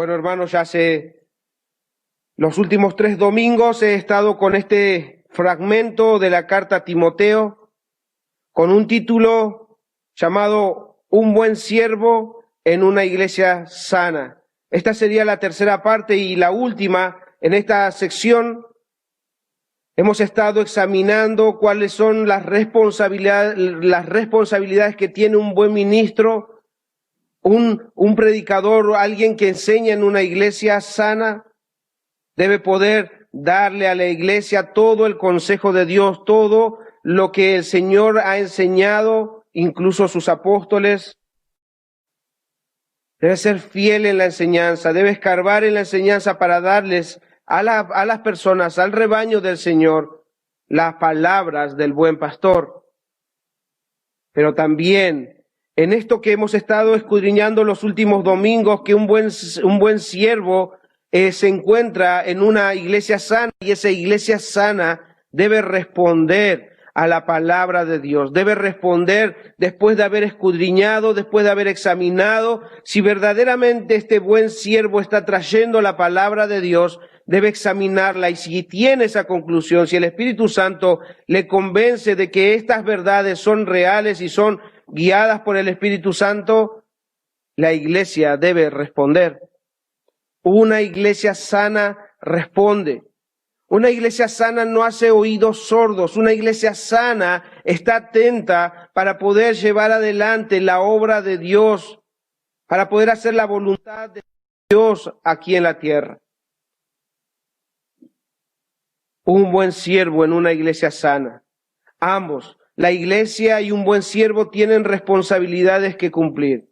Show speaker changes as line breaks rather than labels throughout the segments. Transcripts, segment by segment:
Bueno, hermanos, ya hace los últimos 3 domingos he estado con este fragmento de la carta a Timoteo, con un título llamado Un buen siervo en una iglesia sana. Esta sería la tercera parte y la última. En esta sección hemos estado examinando cuáles son las responsabilidades que tiene un buen ministro, un predicador, alguien que enseña en una iglesia sana. Debe poder darle a la iglesia todo el consejo de Dios, todo lo que el Señor ha enseñado, incluso sus apóstoles. Debe ser fiel en la enseñanza, debe escarbar en la enseñanza para darles a las personas, al rebaño del Señor, las palabras del buen pastor. Pero también en esto que hemos estado escudriñando los últimos domingos, que un buen siervo se encuentra en una iglesia sana, y esa iglesia sana debe responder a la palabra de Dios, debe responder después de haber escudriñado, después de haber examinado, si verdaderamente este buen siervo está trayendo la palabra de Dios, debe examinarla, y si tiene esa conclusión, si el Espíritu Santo le convence de que estas verdades son reales y son guiadas por el Espíritu Santo, la iglesia debe responder. Una iglesia sana responde. Una iglesia sana no hace oídos sordos. Una iglesia sana está atenta para poder llevar adelante la obra de Dios, para poder hacer la voluntad de Dios aquí en la tierra. Un buen siervo en una iglesia sana. Ambos, la iglesia y un buen siervo, tienen responsabilidades que cumplir.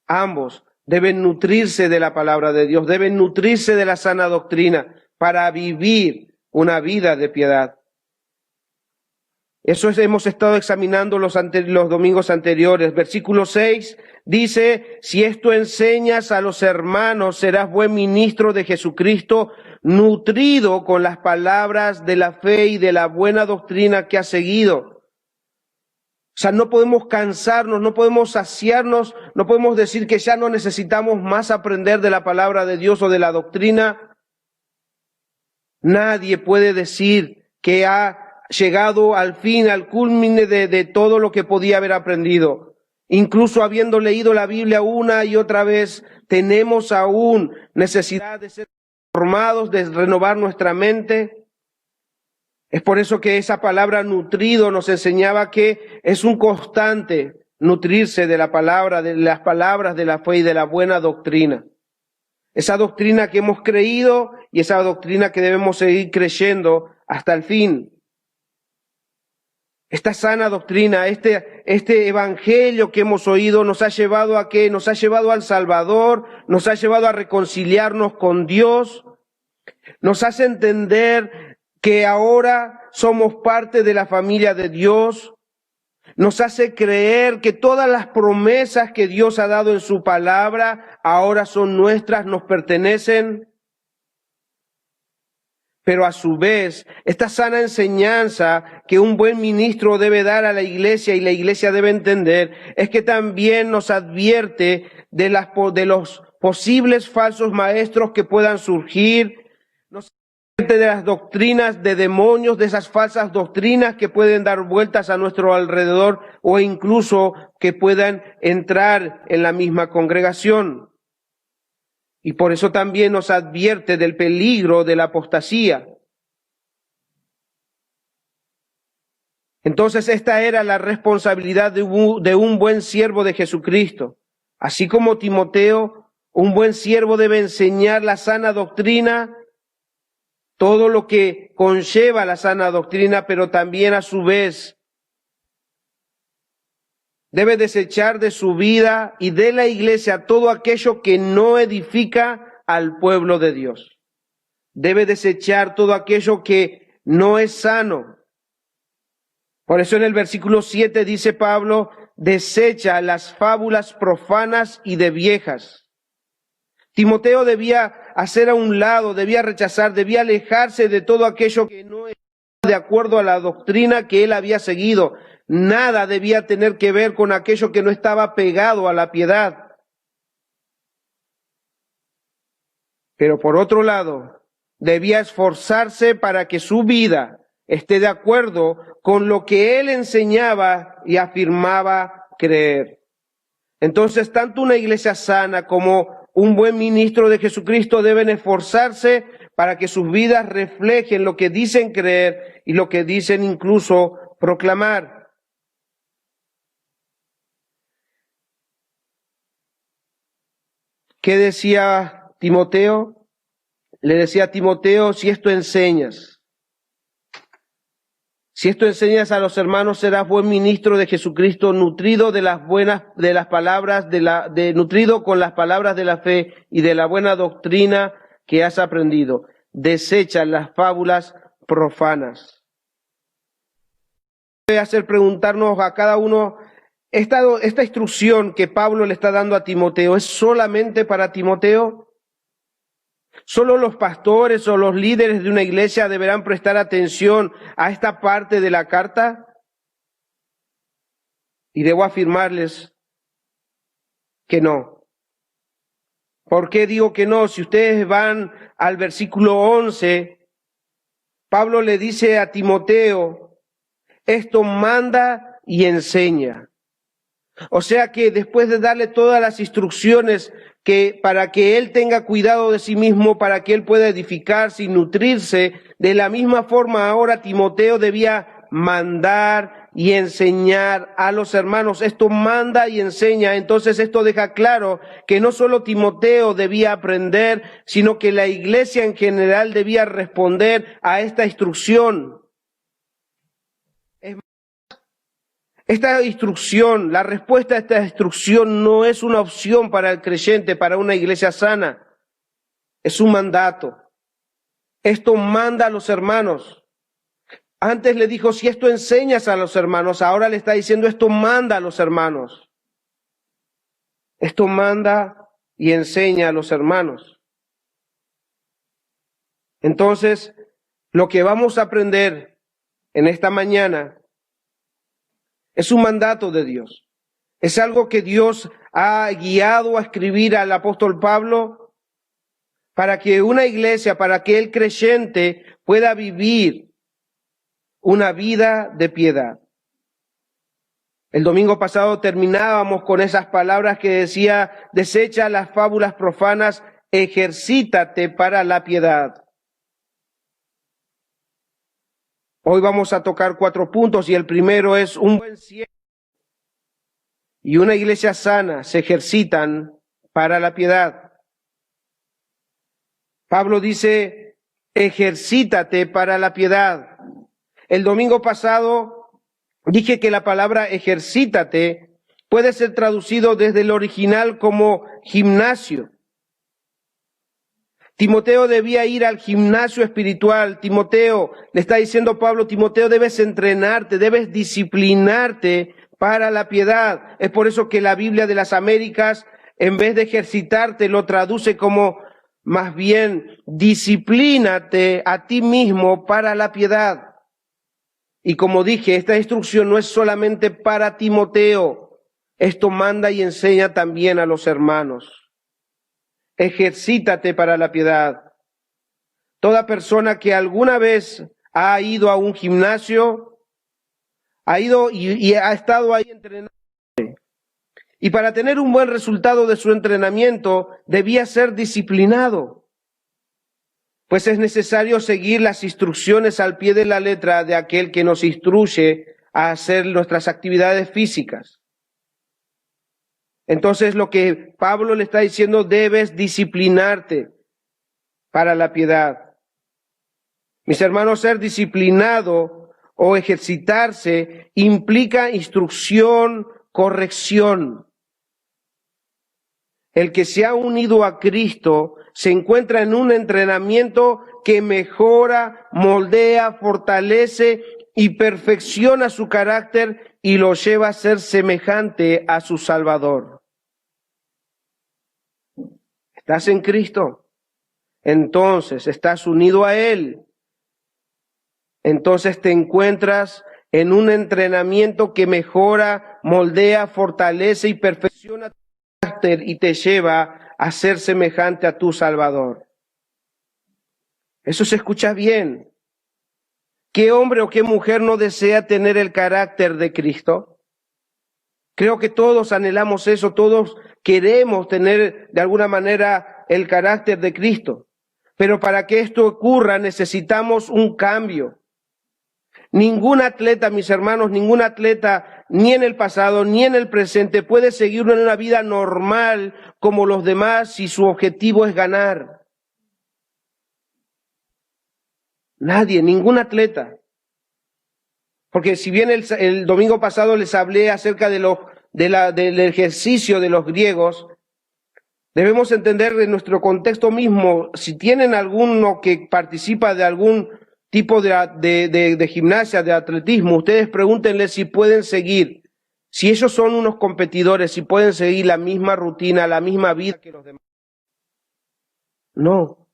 Ambos deben nutrirse de la palabra de Dios, deben nutrirse de la sana doctrina para vivir una vida de piedad. Eso hemos estado examinando los domingos anteriores. Versículo 6 dice: si esto enseñas a los hermanos, serás buen ministro de Jesucristo, nutrido con las palabras de la fe y de la buena doctrina que has seguido. O sea, no podemos cansarnos, no podemos saciarnos, no podemos decir que ya no necesitamos más aprender de la palabra de Dios o de la doctrina. Nadie puede decir que ha llegado al fin, al culmine de todo lo que podía haber aprendido. Incluso habiendo leído la Biblia una y otra vez, tenemos aún necesidad de ser formados, de renovar nuestra mente. Es por eso que esa palabra nutrido nos enseñaba que es un constante nutrirse de la palabra, de las palabras de la fe y de la buena doctrina. Esa doctrina que hemos creído y esa doctrina que debemos seguir creyendo hasta el fin. Esta sana doctrina, este evangelio que hemos oído nos ha llevado ¿a qué? Nos ha llevado al Salvador, nos ha llevado a reconciliarnos con Dios, nos hace entender que ahora somos parte de la familia de Dios, nos hace creer que todas las promesas que Dios ha dado en su palabra ahora son nuestras, nos pertenecen. Pero a su vez, esta sana enseñanza que un buen ministro debe dar a la iglesia y la iglesia debe entender, es que también nos advierte de los posibles falsos maestros que puedan surgir, nos advierte de las doctrinas de demonios, de esas falsas doctrinas que pueden dar vueltas a nuestro alrededor o incluso que puedan entrar en la misma congregación. Y por eso también nos advierte del peligro de la apostasía. Entonces esta era la responsabilidad de un buen siervo de Jesucristo. Así como Timoteo, un buen siervo debe enseñar la sana doctrina, todo lo que conlleva la sana doctrina, pero también a su vez debe desechar de su vida y de la iglesia todo aquello que no edifica al pueblo de Dios. Debe desechar todo aquello que no es sano. Por eso en el versículo 7 dice Pablo: desecha las fábulas profanas y de viejas. Timoteo debía hacer a un lado, debía rechazar, debía alejarse de todo aquello que no estaba de acuerdo a la doctrina que él había seguido. Nada debía tener que ver con aquello que no estaba pegado a la piedad. Pero por otro lado, debía esforzarse para que su vida esté de acuerdo con lo que él enseñaba y afirmaba creer. Entonces, tanto una iglesia sana como un buen ministro de Jesucristo deben esforzarse para que sus vidas reflejen lo que dicen creer y lo que dicen incluso proclamar. ¿Qué decía Timoteo? Le decía a Timoteo, si esto enseñas a los hermanos, serás buen ministro de Jesucristo, nutrido de las palabras, nutrido con las palabras de la fe y de la buena doctrina que has aprendido. Desecha las fábulas profanas. Voy a hacer preguntarnos a cada uno, esta instrucción que Pablo le está dando a Timoteo, ¿es solamente para Timoteo? ¿Solo los pastores o los líderes de una iglesia deberán prestar atención a esta parte de la carta? Y debo afirmarles que no. ¿Por qué digo que no? Si ustedes van al versículo 11, Pablo le dice a Timoteo, esto manda y enseña. O sea que después de darle todas las instrucciones para que él tenga cuidado de sí mismo, para que él pueda edificarse y nutrirse, de la misma forma ahora Timoteo debía mandar y enseñar a los hermanos. Esto manda y enseña. Entonces esto deja claro que no solo Timoteo debía aprender, sino que la iglesia en general debía responder a esta instrucción. Esta instrucción, la respuesta a esta instrucción no es una opción para el creyente, para una iglesia sana. Es un mandato. Esto manda a los hermanos. Antes le dijo, si esto enseñas a los hermanos, ahora le está diciendo, esto manda a los hermanos. Esto manda y enseña a los hermanos. Entonces, lo que vamos a aprender en esta mañana es un mandato de Dios. Es algo que Dios ha guiado a escribir al apóstol Pablo para que una iglesia, para que el creyente pueda vivir una vida de piedad. El domingo pasado terminábamos con esas palabras que decía, desecha las fábulas profanas, ejercítate para la piedad. Hoy vamos a tocar 4 puntos y el primero es un buen siervo y una iglesia sana se ejercitan para la piedad. Pablo dice, ejercítate para la piedad. El domingo pasado dije que la palabra ejercítate puede ser traducido desde el original como gimnasio. Timoteo debía ir al gimnasio espiritual. Timoteo, le está diciendo Pablo, Timoteo, debes entrenarte, debes disciplinarte para la piedad. Es por eso que la Biblia de las Américas, en vez de ejercitarte, lo traduce como más bien, disciplínate a ti mismo para la piedad. Y como dije, esta instrucción no es solamente para Timoteo. Esto manda y enseña también a los hermanos. Ejercítate para la piedad. Toda persona que alguna vez ha ido a un gimnasio, ha ido y ha estado ahí entrenando. Y para tener un buen resultado de su entrenamiento, debía ser disciplinado. Pues es necesario seguir las instrucciones al pie de la letra de aquel que nos instruye a hacer nuestras actividades físicas. Entonces lo que Pablo le está diciendo, debes disciplinarte para la piedad. Mis hermanos, ser disciplinado o ejercitarse implica instrucción, corrección. El que se ha unido a Cristo se encuentra en un entrenamiento que mejora, moldea, fortalece y perfecciona su carácter y lo lleva a ser semejante a su Salvador. ¿Estás en Cristo? Entonces estás unido a Él. Entonces te encuentras en un entrenamiento que mejora, moldea, fortalece y perfecciona tu carácter y te lleva a ser semejante a tu Salvador. Eso se escucha bien. ¿Qué hombre o qué mujer no desea tener el carácter de Cristo? Creo que todos anhelamos eso, todos queremos tener de alguna manera el carácter de Cristo. Pero para que esto ocurra necesitamos un cambio. Ningún atleta, mis hermanos, ningún atleta, ni en el pasado ni en el presente, puede seguir en una vida normal como los demás si su objetivo es ganar. Nadie, ningún atleta. Porque si bien el domingo pasado les hablé acerca del ejercicio de los griegos, debemos entender de nuestro contexto mismo, si tienen alguno que participa de algún tipo de gimnasia, de atletismo, ustedes pregúntenle si pueden seguir, si ellos son unos competidores, si pueden seguir la misma rutina, la misma vida que los demás. No.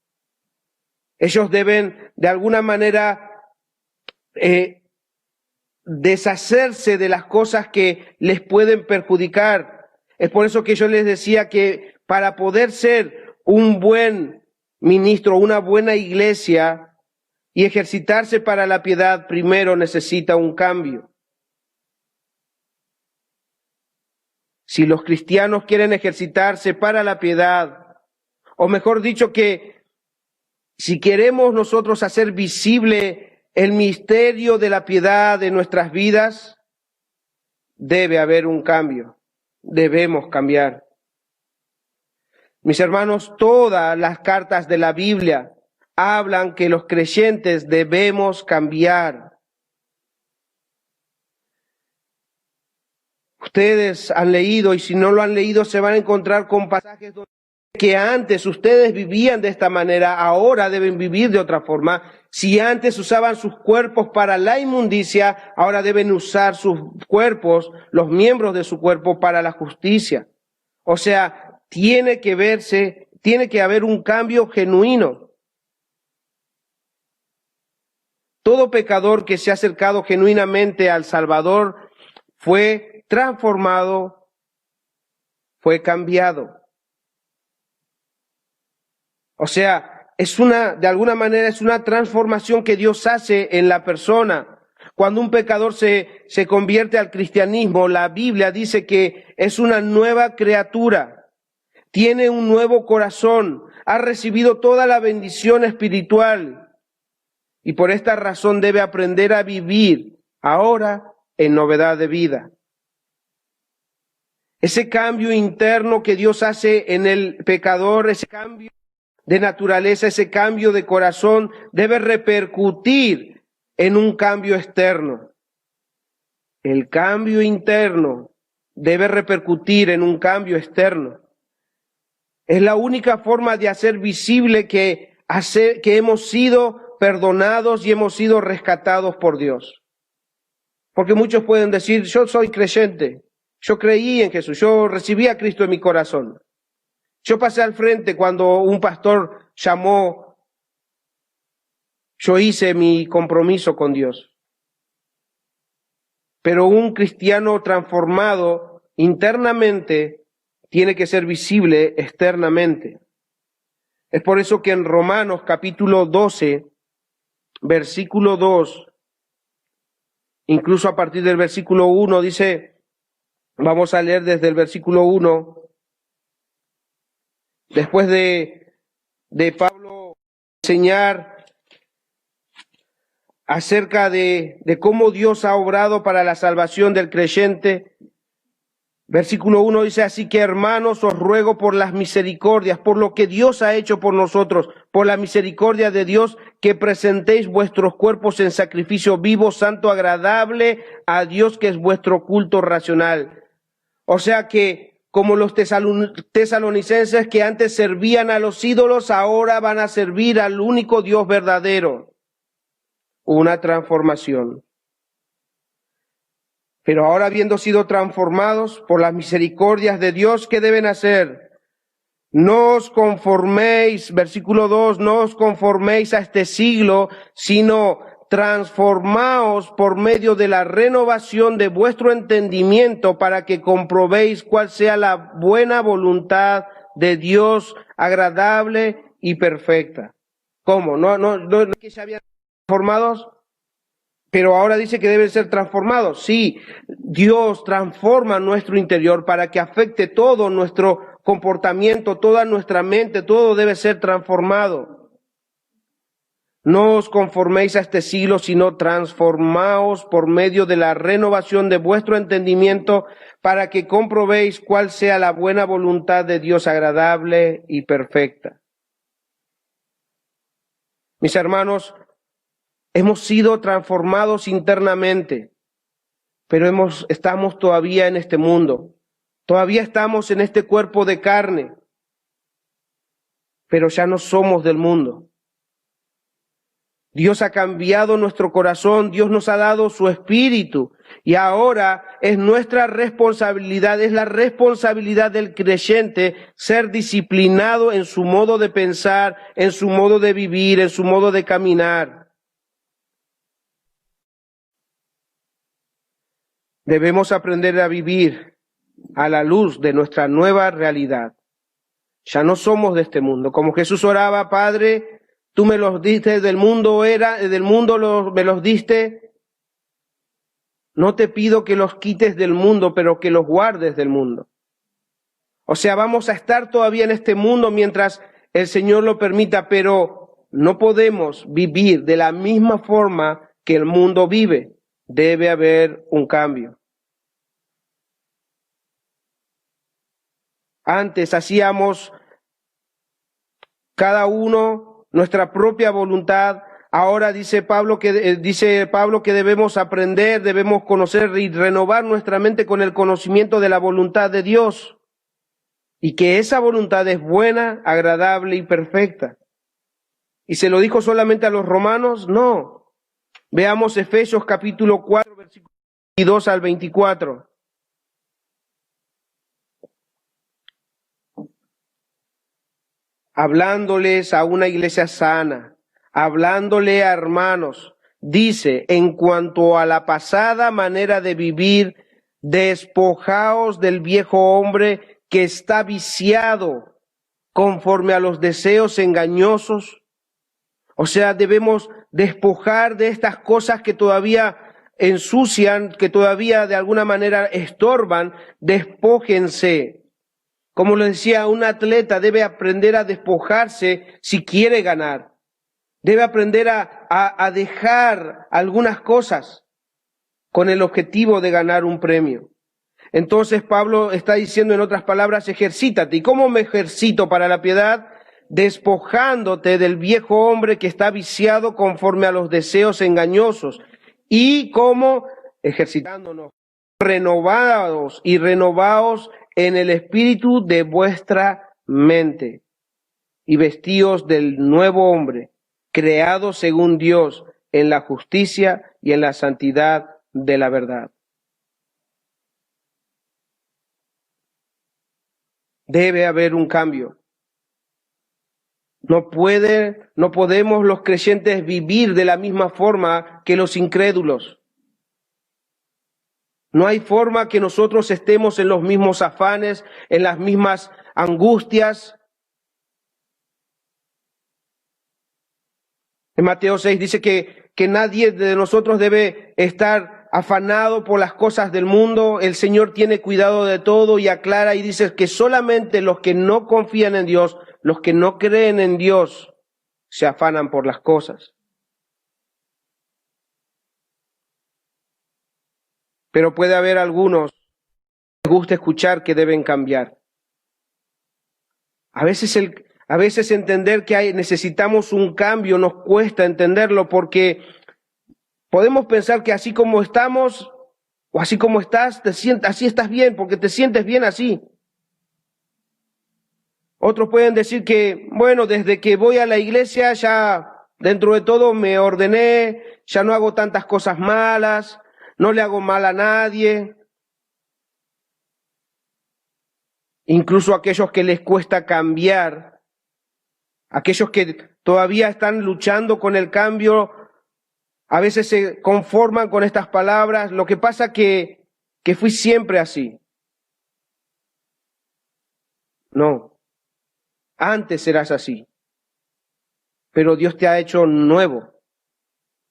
Ellos deben de alguna manera deshacerse de las cosas que les pueden perjudicar. Es por eso que yo les decía que para poder ser un buen ministro, una buena iglesia y ejercitarse para la piedad, primero necesita un cambio. Si los cristianos quieren ejercitarse para la piedad, o mejor dicho que si queremos nosotros hacer visible el misterio de la piedad de nuestras vidas, debe haber un cambio. Debemos cambiar. Mis hermanos, todas las cartas de la Biblia hablan que los creyentes debemos cambiar. Ustedes han leído, y si no lo han leído, se van a encontrar con pasajes donde que antes ustedes vivían de esta manera, ahora deben vivir de otra forma. Si antes usaban sus cuerpos para la inmundicia, ahora deben usar sus cuerpos, los miembros de su cuerpo, para la justicia. O sea, tiene que haber un cambio genuino. Todo pecador que se ha acercado genuinamente al Salvador fue transformado, fue cambiado. O sea, de alguna manera es una transformación que Dios hace en la persona. Cuando un pecador se convierte al cristianismo, la Biblia dice que es una nueva criatura, tiene un nuevo corazón, ha recibido toda la bendición espiritual y por esta razón debe aprender a vivir ahora en novedad de vida. Ese cambio interno que Dios hace en el pecador, ese cambio de naturaleza, ese cambio de corazón debe repercutir en un cambio externo. El cambio interno debe repercutir en un cambio externo. Es la única forma de hacer visible que hemos sido perdonados y hemos sido rescatados por Dios. Porque muchos pueden decir, yo soy creyente, yo creí en Jesús, yo recibí a Cristo en mi corazón. Yo pasé al frente cuando un pastor llamó, yo hice mi compromiso con Dios. Pero un cristiano transformado internamente tiene que ser visible externamente. Es por eso que en Romanos capítulo 12, versículo 2, incluso a partir del versículo 1, dice, vamos a leer desde el versículo 1, después de Pablo enseñar acerca de cómo Dios ha obrado para la salvación del creyente. Versículo 1 dice, así que hermanos, os ruego por las misericordias, por lo que Dios ha hecho por nosotros, por la misericordia de Dios, que presentéis vuestros cuerpos en sacrificio vivo, santo, agradable a Dios, que es vuestro culto racional. O sea que como los tesalonicenses que antes servían a los ídolos, ahora van a servir al único Dios verdadero. Una transformación. Pero ahora, habiendo sido transformados por las misericordias de Dios, ¿qué deben hacer? No os conforméis, versículo 2, no os conforméis a este siglo, sino transformaos por medio de la renovación de vuestro entendimiento para que comprobéis cuál sea la buena voluntad de Dios, agradable y perfecta. ¿Cómo? No es que ya habían transformados, pero ahora dice que deben ser transformados. Sí, Dios transforma nuestro interior para que afecte todo nuestro comportamiento, toda nuestra mente, todo debe ser transformado. No os conforméis a este siglo, sino transformaos por medio de la renovación de vuestro entendimiento, para que comprobéis cuál sea la buena voluntad de Dios agradable y perfecta. Mis hermanos, hemos sido transformados internamente, pero estamos todavía en este mundo. Todavía estamos en este cuerpo de carne, pero ya no somos del mundo. Dios ha cambiado nuestro corazón, Dios nos ha dado su espíritu y ahora es nuestra responsabilidad, es la responsabilidad del creyente ser disciplinado en su modo de pensar, en su modo de vivir, en su modo de caminar. Debemos aprender a vivir a la luz de nuestra nueva realidad. Ya no somos de este mundo. Como Jesús oraba, Padre, tú me los diste del mundo, me los diste. No te pido que los quites del mundo, pero que los guardes del mundo. O sea, vamos a estar todavía en este mundo mientras el Señor lo permita, pero no podemos vivir de la misma forma que el mundo vive. Debe haber un cambio. Antes hacíamos cada uno nuestra propia voluntad. Ahora dice Pablo que debemos aprender, debemos conocer y renovar nuestra mente con el conocimiento de la voluntad de Dios. Y que esa voluntad es buena, agradable y perfecta. ¿Y se lo dijo solamente a los romanos? No. Veamos Efesios capítulo 4, versículos 22 al 24. Hablándoles a una iglesia sana, hablándole a hermanos, dice, en cuanto a la pasada manera de vivir, despojaos del viejo hombre que está viciado conforme a los deseos engañosos. O sea, debemos despojar de estas cosas que todavía ensucian, que todavía de alguna manera estorban. Despójense. Como lo decía, un atleta debe aprender a despojarse si quiere ganar. Debe aprender a dejar algunas cosas con el objetivo de ganar un premio. Entonces Pablo está diciendo en otras palabras, ejercítate. ¿Y cómo me ejercito para la piedad? Despojándote del viejo hombre que está viciado conforme a los deseos engañosos. Y como ejercitándonos, renovados y renovaos en el espíritu de vuestra mente, y vestíos del nuevo hombre, creado según Dios en la justicia y en la santidad de la verdad. Debe haber un cambio. No podemos los creyentes vivir de la misma forma que los incrédulos. No hay forma que nosotros estemos en los mismos afanes, en las mismas angustias. En Mateo 6 dice que nadie de nosotros debe estar afanado por las cosas del mundo. El Señor tiene cuidado de todo y aclara y dice que solamente los que no confían en Dios, los que no creen en Dios, se afanan por las cosas. Pero puede haber algunos que les gusta escuchar que deben cambiar. A veces entender que necesitamos un cambio nos cuesta entenderlo, porque podemos pensar que así como estamos o así como estás, así estás bien porque te sientes bien así. Otros pueden decir que, bueno, desde que voy a la iglesia ya dentro de todo me ordené, ya no hago tantas cosas malas, no le hago mal a nadie. Incluso aquellos que les cuesta cambiar, aquellos que todavía están luchando con el cambio, a veces se conforman con estas palabras. Lo que pasa que fui siempre así. No, antes eras así. pero Dios te ha hecho nuevo.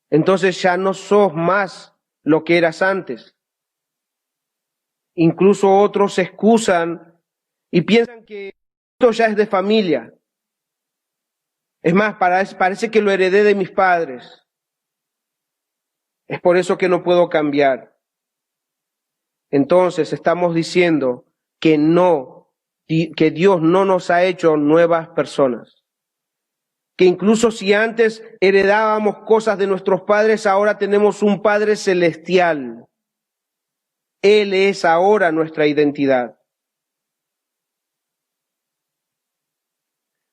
Entonces ya no sos más lo que eras antes. Incluso otros se excusan y piensan que esto ya es de familia. Es más, parece que lo heredé de mis padres. Es por eso que no puedo cambiar. Entonces estamos diciendo que que Dios no nos ha hecho nuevas personas. Que incluso si antes heredábamos cosas de nuestros padres, ahora tenemos un Padre celestial. Él es ahora nuestra identidad.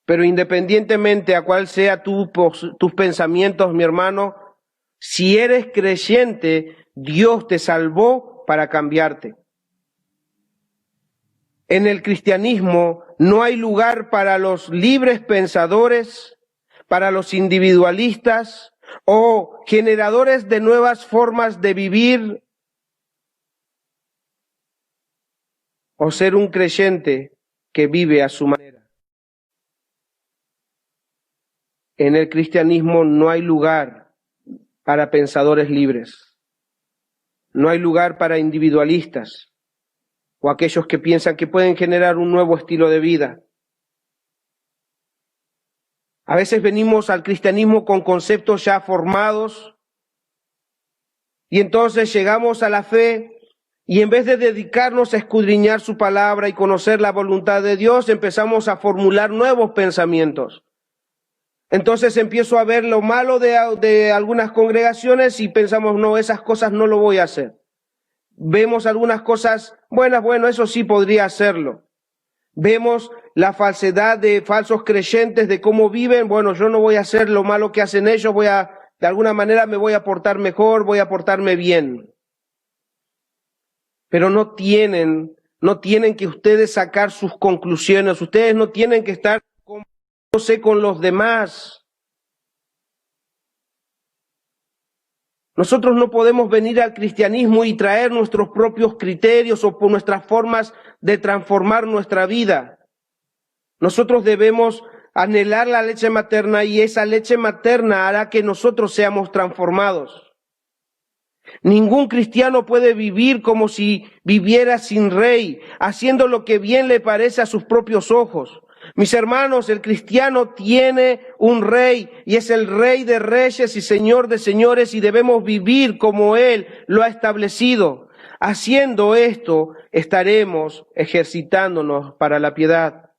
Pero independientemente a cuál sea tus pensamientos, mi hermano, si eres creyente, Dios te salvó para cambiarte. En el cristianismo no hay lugar para los libres pensadores, para los individualistas o generadores de nuevas formas de vivir o ser un creyente que vive a su manera. En el cristianismo no hay lugar para pensadores libres. No hay lugar para individualistas o aquellos que piensan que pueden generar un nuevo estilo de vida. A veces venimos al cristianismo con conceptos ya formados y entonces llegamos a la fe y en vez de dedicarnos a escudriñar su palabra y conocer la voluntad de Dios, empezamos a formular nuevos pensamientos. Entonces empiezo a ver lo malo de algunas congregaciones y pensamos, no, esas cosas no lo voy a hacer. Vemos algunas cosas buenas, bueno, eso sí podría hacerlo. Vemos la falsedad de falsos creyentes, de cómo viven, bueno, yo no voy a hacer lo malo que hacen ellos, de alguna manera me voy a portar mejor, voy a portarme bien. Pero no tienen que ustedes sacar sus conclusiones, ustedes no tienen que estar comparándose con los demás. Nosotros no podemos venir al cristianismo y traer nuestros propios criterios o por nuestras formas de transformar nuestra vida. Nosotros debemos anhelar la leche materna y esa leche materna hará que nosotros seamos transformados. Ningún cristiano puede vivir como si viviera sin rey, haciendo lo que bien le parece a sus propios ojos. Mis hermanos, el cristiano tiene un rey y es el Rey de reyes y Señor de señores y debemos vivir como Él lo ha establecido. Haciendo esto, estaremos ejercitándonos para la piedad.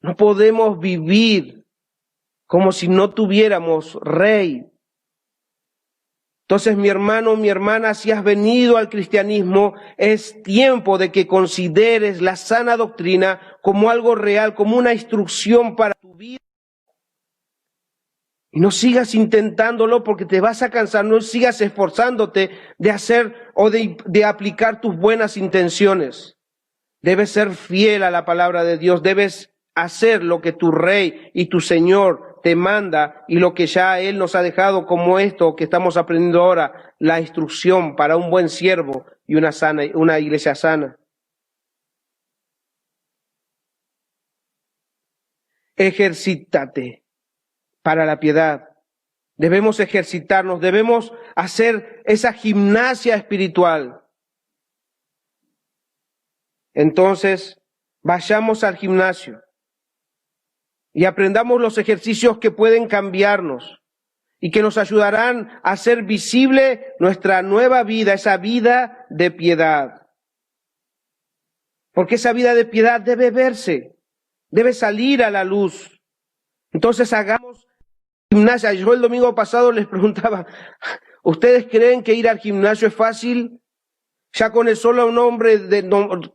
No podemos vivir como si no tuviéramos rey. Entonces, mi hermano, mi hermana, si has venido al cristianismo, es tiempo de que consideres la sana doctrina como algo real, como una instrucción para tu vida. Y no sigas intentándolo porque te vas a cansar, no sigas esforzándote de hacer o de aplicar tus buenas intenciones. Debes ser fiel a la palabra de Dios, debes hacer lo que tu Rey y tu Señor te manda y lo que ya Él nos ha dejado como esto que estamos aprendiendo ahora, la instrucción para un buen siervo y una iglesia sana. Ejercítate para la piedad. Debemos ejercitarnos, debemos hacer esa gimnasia espiritual. Entonces, vayamos al gimnasio y aprendamos los ejercicios que pueden cambiarnos y que nos ayudarán a hacer visible nuestra nueva vida, esa vida de piedad. Porque esa vida de piedad debe verse, debe salir a la luz. Entonces hagamos gimnasia. Yo el domingo pasado les preguntaba, ¿ustedes creen que ir al gimnasio es fácil? Ya con el solo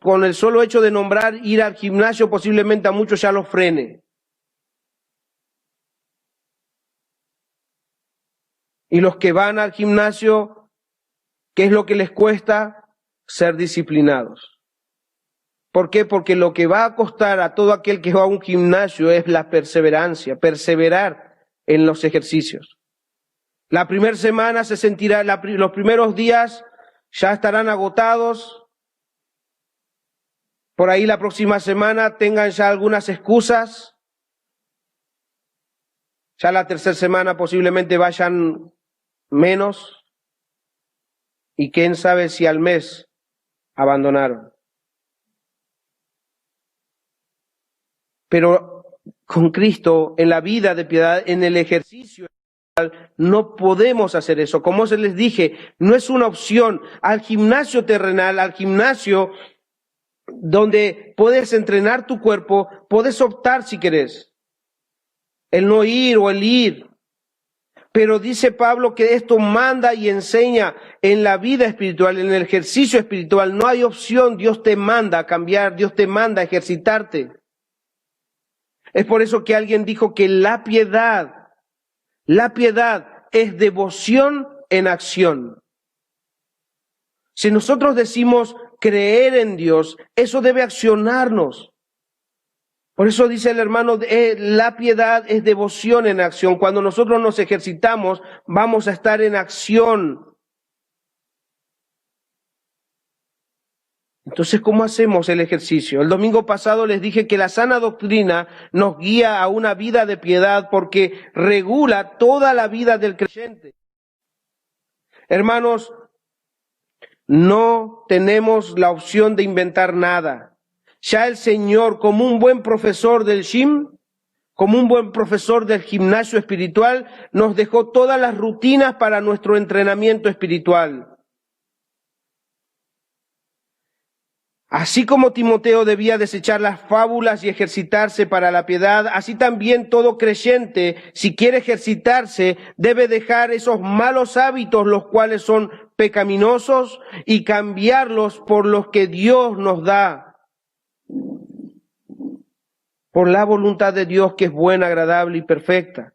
con el solo hecho de nombrar ir al gimnasio posiblemente a muchos ya los frene. Y los que van al gimnasio, ¿qué es lo que les cuesta? Ser disciplinados. ¿Por qué? Porque lo que va a costar a todo aquel que va a un gimnasio es la perseverancia, perseverar en los ejercicios. La primera semana se sentirá, los primeros días ya estarán agotados. Por ahí la próxima semana tengan ya algunas excusas. Ya la tercera semana posiblemente vayan menos y quién sabe si al mes abandonaron. Pero con Cristo, en la vida de piedad, en el ejercicio, no podemos hacer eso. Como se les dije, no es una opción. Al gimnasio terrenal, al gimnasio donde puedes entrenar tu cuerpo, puedes optar si querés. El no ir o el ir. Pero dice Pablo que esto manda y enseña en la vida espiritual, en el ejercicio espiritual. No hay opción. Dios te manda a cambiar, Dios te manda a ejercitarte. Es por eso que alguien dijo que la piedad es devoción en acción. Si nosotros decimos creer en Dios, eso debe accionarnos. Por eso dice el hermano, la piedad es devoción en acción. Cuando nosotros nos ejercitamos, vamos a estar en acción. Entonces, ¿cómo hacemos el ejercicio? El domingo pasado les dije que la sana doctrina nos guía a una vida de piedad porque regula toda la vida del creyente. Hermanos, no tenemos la opción de inventar nada. Ya el Señor, como un buen profesor del gym, como un buen profesor del gimnasio espiritual, nos dejó todas las rutinas para nuestro entrenamiento espiritual. Así como Timoteo debía desechar las fábulas y ejercitarse para la piedad, así también todo creyente, si quiere ejercitarse, debe dejar esos malos hábitos, los cuales son pecaminosos, y cambiarlos por los que Dios nos da, por la voluntad de Dios que es buena, agradable y perfecta.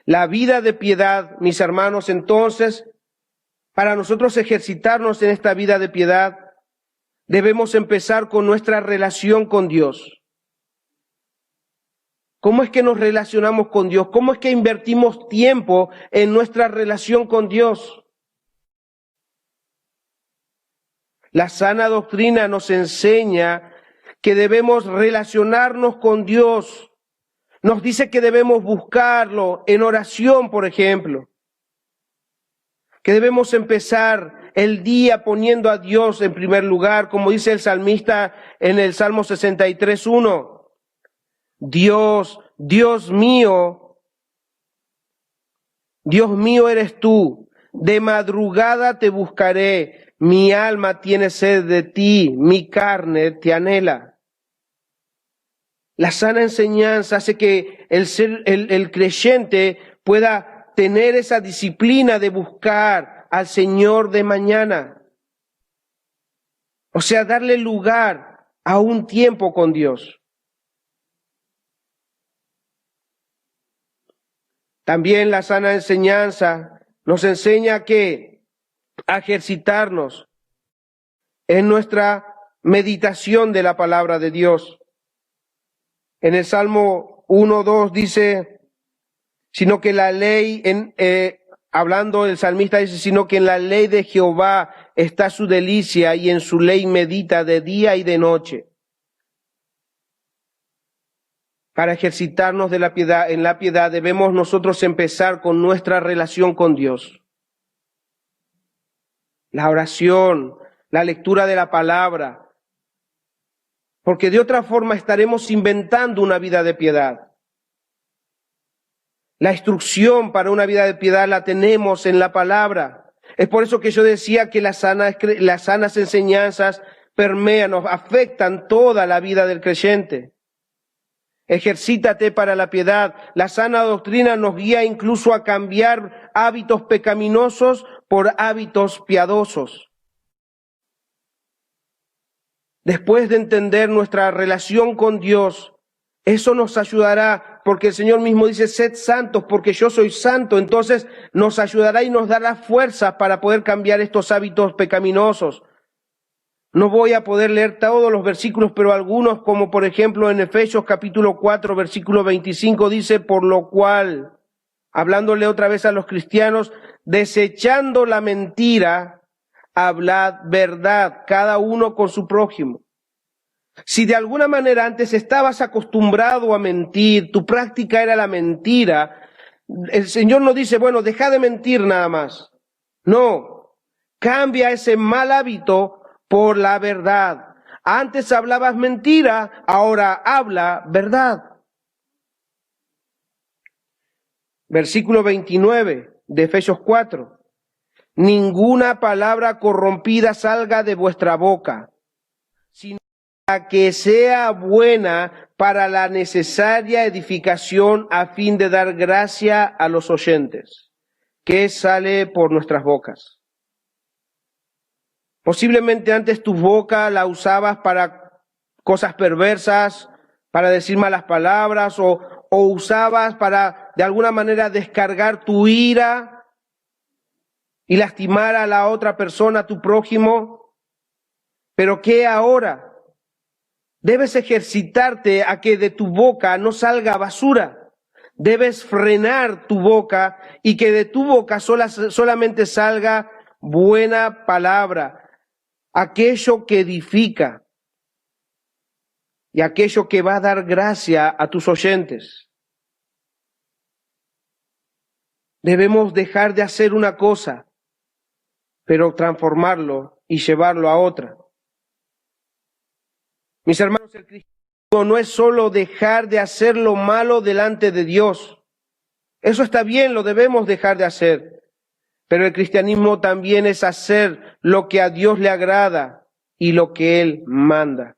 La vida de piedad, mis hermanos, entonces, para nosotros ejercitarnos en esta vida de piedad, debemos empezar con nuestra relación con Dios. ¿Cómo es que nos relacionamos con Dios? ¿Cómo es que invertimos tiempo en nuestra relación con Dios? La sana doctrina nos enseña que debemos relacionarnos con Dios. Nos dice que debemos buscarlo en oración, por ejemplo. Que debemos empezar el día poniendo a Dios en primer lugar, como dice el salmista en el Salmo 63:1. Dios, Dios mío eres tú. De madrugada te buscaré. Mi alma tiene sed de ti, mi carne te anhela. La sana enseñanza hace que el creyente pueda tener esa disciplina de buscar al Señor de mañana. O sea, darle lugar a un tiempo con Dios. También la sana enseñanza nos enseña a ejercitarnos en nuestra meditación de la palabra de Dios. En el Salmo 1:2 dice, sino que la ley, hablando el salmista dice, sino que en la ley de Jehová está su delicia y en su ley medita de día y de noche. Para ejercitarnos en la piedad debemos nosotros empezar con nuestra relación con Dios. La oración, la lectura de la palabra. Porque de otra forma estaremos inventando una vida de piedad. La instrucción para una vida de piedad la tenemos en la palabra. Es por eso que yo decía que las sanas enseñanzas permean, nos afectan toda la vida del creyente. Ejercítate para la piedad. La sana doctrina nos guía incluso a cambiar hábitos pecaminosos por hábitos piadosos. Después de entender nuestra relación con Dios, eso nos ayudará, porque el Señor mismo dice, sed santos, porque yo soy santo. Entonces nos ayudará y nos dará fuerza para poder cambiar estos hábitos pecaminosos. No voy a poder leer todos los versículos, pero algunos, como por ejemplo en Efesios capítulo 4, versículo 25, dice, por lo cual, hablándole otra vez a los cristianos, desechando la mentira, hablad verdad, cada uno con su prójimo. Si de alguna manera antes estabas acostumbrado a mentir, tu práctica era la mentira, el Señor no dice, bueno, deja de mentir nada más. No, cambia ese mal hábito por la verdad. Antes hablabas mentira, ahora habla verdad. Versículo 29 de Efesios 4. Ninguna palabra corrompida salga de vuestra boca, sino que sea buena para la necesaria edificación a fin de dar gracia a los oyentes. ¿Qué sale por nuestras bocas? Posiblemente antes tu boca la usabas para cosas perversas, para decir malas palabras, o usabas para de alguna manera descargar tu ira y lastimar a la otra persona, a tu prójimo. Pero ¿qué ahora? Debes ejercitarte a que de tu boca no salga basura. Debes frenar tu boca y que de tu boca solamente salga buena palabra, aquello que edifica y aquello que va a dar gracia a tus oyentes. Debemos dejar de hacer una cosa, pero transformarlo y llevarlo a otra. Mis hermanos, el cristianismo no es solo dejar de hacer lo malo delante de Dios. Eso está bien, lo debemos dejar de hacer. Pero el cristianismo también es hacer lo que a Dios le agrada y lo que Él manda.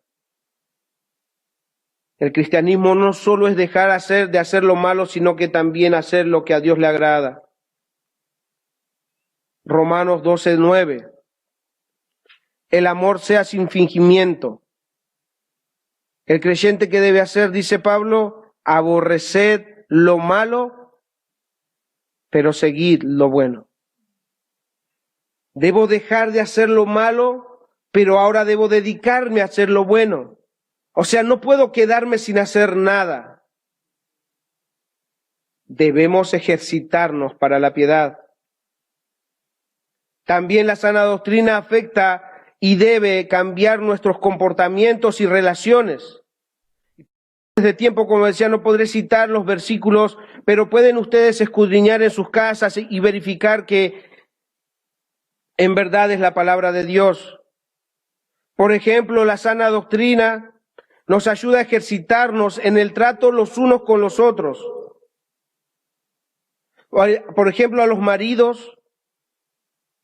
El cristianismo no solo es dejar de hacer lo malo, sino que también hacer lo que a Dios le agrada. Romanos 12:9. El amor sea sin fingimiento. El creyente que debe hacer, dice Pablo, aborreced lo malo, pero seguid lo bueno. Debo dejar de hacer lo malo, pero ahora debo dedicarme a hacer lo bueno. O sea, no puedo quedarme sin hacer nada. Debemos ejercitarnos para la piedad. También la sana doctrina afecta y debe cambiar nuestros comportamientos y relaciones. Desde tiempo, como decía, no podré citar los versículos, pero pueden ustedes escudriñar en sus casas y verificar que en verdad es la palabra de Dios. Por ejemplo, la sana doctrina nos ayuda a ejercitarnos en el trato los unos con los otros. Por ejemplo, a los maridos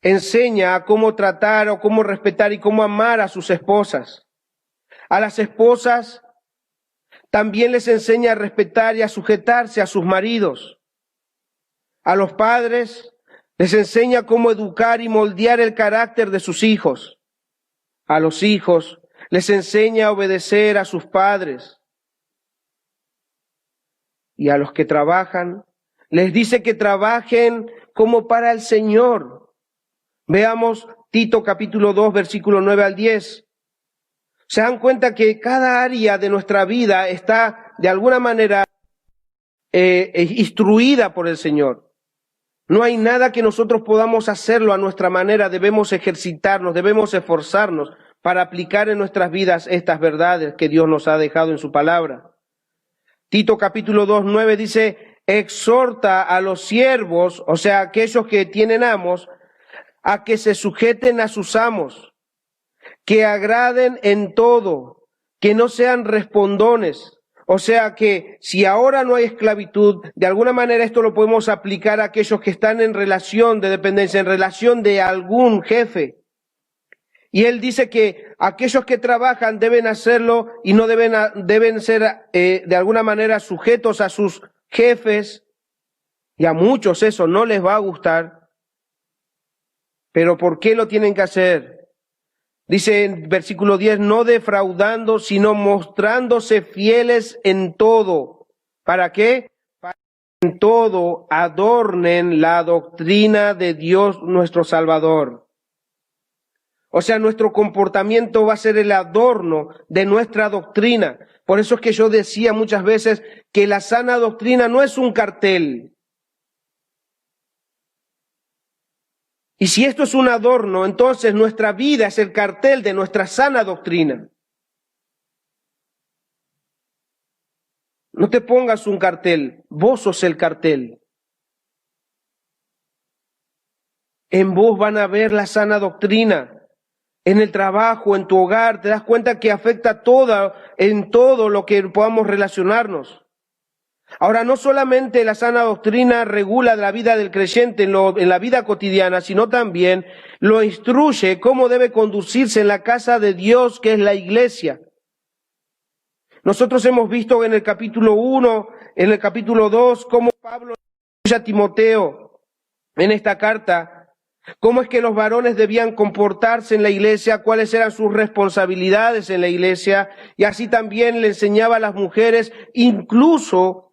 enseña a cómo tratar o cómo respetar y cómo amar a sus esposas. A las esposas también les enseña a respetar y a sujetarse a sus maridos. A los padres les enseña cómo educar y moldear el carácter de sus hijos. A los hijos les enseña a obedecer a sus padres. Y a los que trabajan, les dice que trabajen como para el Señor. Veamos Tito capítulo 2, versículo 9 al 10. Se dan cuenta que cada área de nuestra vida está de alguna manera instruida por el Señor. No hay nada que nosotros podamos hacerlo a nuestra manera, debemos ejercitarnos, debemos esforzarnos para aplicar en nuestras vidas estas verdades que Dios nos ha dejado en su palabra. Tito capítulo 2, 9 dice, exhorta a los siervos, o sea, aquellos que tienen amos, a que se sujeten a sus amos, que agraden en todo, que no sean respondones. O sea que si ahora no hay esclavitud, de alguna manera esto lo podemos aplicar a aquellos que están en relación de dependencia, en relación de algún jefe. Y él dice que aquellos que trabajan deben hacerlo y no deben ser de alguna manera sujetos a sus jefes. Y a muchos eso no les va a gustar. Pero ¿por qué lo tienen que hacer? Dice en versículo 10, no defraudando, sino mostrándose fieles en todo. ¿Para qué? Para que en todo adornen la doctrina de Dios nuestro Salvador. O sea, nuestro comportamiento va a ser el adorno de nuestra doctrina. Por eso es que yo decía muchas veces que la sana doctrina no es un cartel. Y si esto es un adorno, entonces nuestra vida es el cartel de nuestra sana doctrina. No te pongas un cartel, vos sos el cartel. En vos van a ver la sana doctrina. En el trabajo, en tu hogar, te das cuenta que afecta en todo lo que podamos relacionarnos. Ahora, no solamente la sana doctrina regula la vida del creyente en la vida cotidiana, sino también lo instruye cómo debe conducirse en la casa de Dios, que es la iglesia. Nosotros hemos visto en el capítulo 1, en el capítulo 2, cómo Pablo instruye a Timoteo en esta carta, cómo es que los varones debían comportarse en la iglesia, cuáles eran sus responsabilidades en la iglesia, y así también le enseñaba a las mujeres, incluso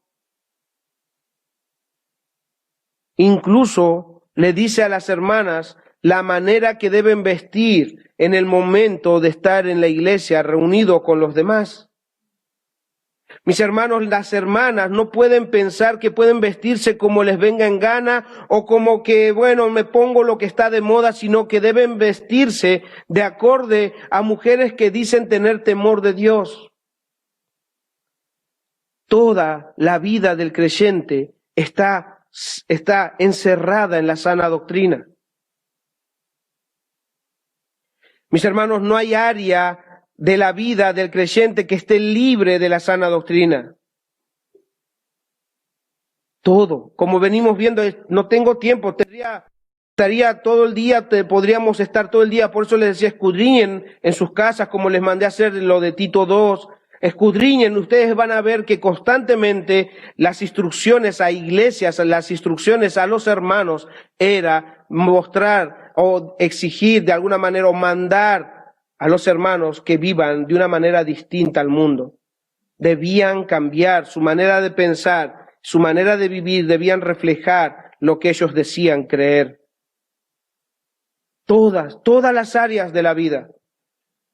le dice a las hermanas la manera que deben vestir en el momento de estar en la iglesia reunido con los demás. Mis hermanos, las hermanas no pueden pensar que pueden vestirse como les venga en gana o como que, bueno, me pongo lo que está de moda, sino que deben vestirse de acorde a mujeres que dicen tener temor de Dios. Toda la vida del creyente está encerrada en la sana doctrina. Mis hermanos, no hay área de la vida del creyente que esté libre de la sana doctrina. Todo, como venimos viendo, no tengo tiempo, estaría todo el día, podríamos estar todo el día, por eso les decía, escudriñen en sus casas, como les mandé a hacer lo de Tito 2, escudriñen, ustedes van a ver que constantemente las instrucciones a iglesias, las instrucciones a los hermanos, era mostrar o exigir de alguna manera o mandar a los hermanos que vivan de una manera distinta al mundo. Debían cambiar su manera de pensar, su manera de vivir, debían reflejar lo que ellos decían creer. Todas las áreas de la vida.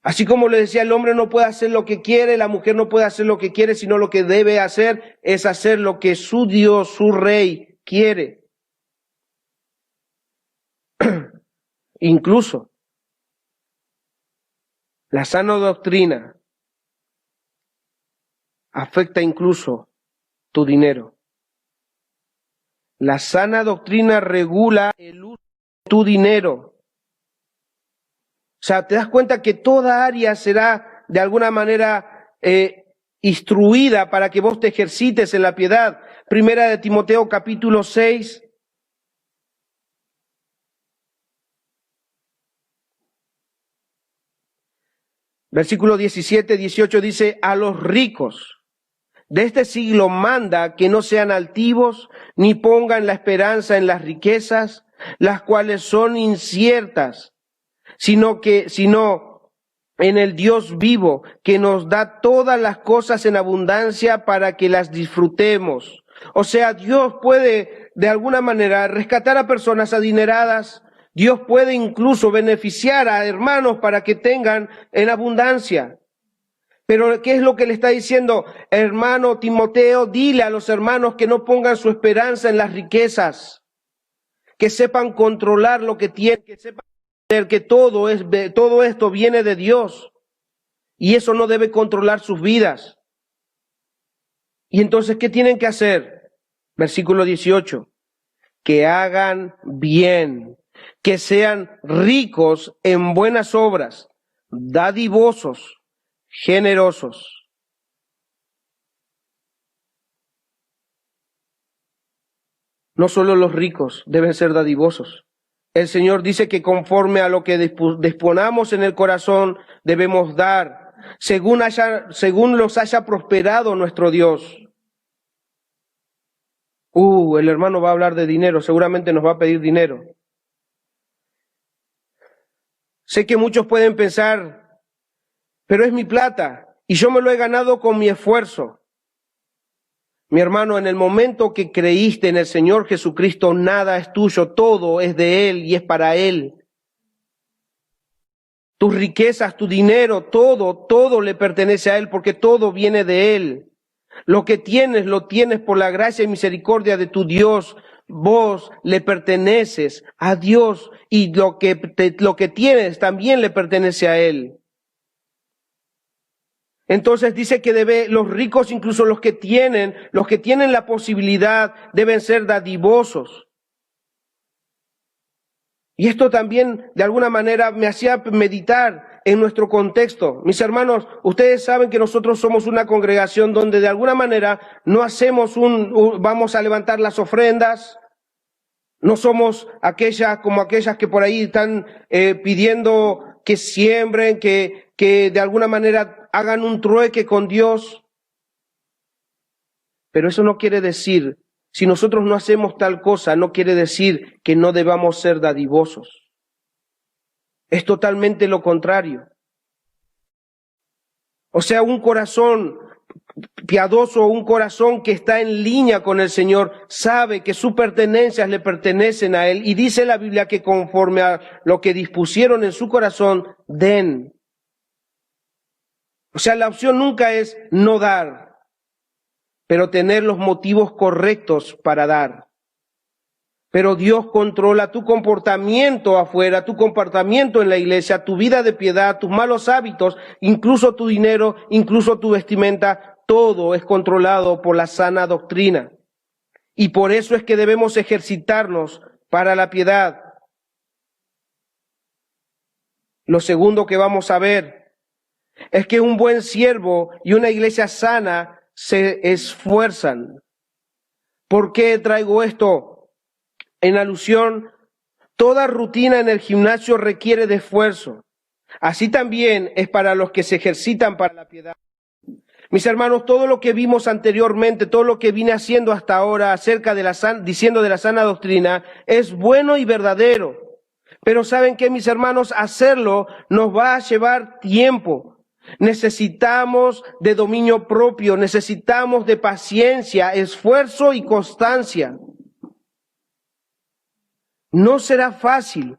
Así como le decía, el hombre no puede hacer lo que quiere, la mujer no puede hacer lo que quiere, sino lo que debe hacer es hacer lo que su Dios, su Rey, quiere. Incluso la sana doctrina afecta incluso tu dinero. La sana doctrina regula el uso de tu dinero. O sea, te das cuenta que toda área será de alguna manera instruida para que vos te ejercites en la piedad. Primera de Timoteo capítulo 6. Versículo 17, 18 dice, a los ricos de este siglo manda que no sean altivos, ni pongan la esperanza en las riquezas, las cuales son inciertas, sino en el Dios vivo, que nos da todas las cosas en abundancia para que las disfrutemos. O sea, Dios puede de alguna manera rescatar a personas adineradas. Dios puede incluso beneficiar a hermanos para que tengan en abundancia. Pero ¿qué es lo que le está diciendo? Hermano Timoteo, dile a los hermanos que no pongan su esperanza en las riquezas, que sepan controlar lo que tienen, que sepan que todo esto viene de Dios y eso no debe controlar sus vidas. Y entonces, ¿qué tienen que hacer? Versículo 18, que hagan bien, que sean ricos en buenas obras, dadivosos, generosos. No solo los ricos deben ser dadivosos. El Señor dice que conforme a lo que disponamos en el corazón debemos dar, según los haya prosperado nuestro Dios. El hermano va a hablar de dinero, seguramente nos va a pedir dinero. Sé que muchos pueden pensar, pero es mi plata y yo me lo he ganado con mi esfuerzo. Mi hermano, en el momento que creíste en el Señor Jesucristo, nada es tuyo, todo es de Él y es para Él. Tus riquezas, tu dinero, todo le pertenece a Él porque todo viene de Él. Lo que tienes, lo tienes por la gracia y misericordia de tu Dios. Vos le perteneces a Dios y lo que tienes también le pertenece a Él. Entonces dice que los ricos, incluso los que tienen la posibilidad, deben ser dadivosos. Y esto también, de alguna manera, me hacía meditar en nuestro contexto. Mis hermanos, ustedes saben que nosotros somos una congregación donde de alguna manera no hacemos vamos a levantar las ofrendas. No somos aquellas que por ahí están pidiendo que siembren, que de alguna manera hagan un trueque con Dios. Pero eso no quiere decir, si nosotros no hacemos tal cosa, no quiere decir que no debamos ser dadivosos. Es totalmente lo contrario. O sea, un corazón piadoso, un corazón que está en línea con el Señor, sabe que sus pertenencias le pertenecen a Él, y dice la Biblia que conforme a lo que dispusieron en su corazón, den. O sea, la opción nunca es no dar, pero tener los motivos correctos para dar. Pero Dios controla tu comportamiento afuera, tu comportamiento en la iglesia, tu vida de piedad, tus malos hábitos, incluso tu dinero, incluso tu vestimenta. Todo es controlado por la sana doctrina. Y por eso es que debemos ejercitarnos para la piedad. Lo segundo que vamos a ver es que un buen siervo y una iglesia sana se esfuerzan. ¿Por qué traigo esto? En alusión, toda rutina en el gimnasio requiere de esfuerzo. Así también es para los que se ejercitan para la piedad. Mis hermanos, todo lo que vimos anteriormente, todo lo que vine haciendo hasta ahora acerca de diciendo de la sana doctrina, es bueno y verdadero. Pero ¿saben qué, mis hermanos? Hacerlo nos va a llevar tiempo. Necesitamos de dominio propio, necesitamos de paciencia, esfuerzo y constancia. No será fácil,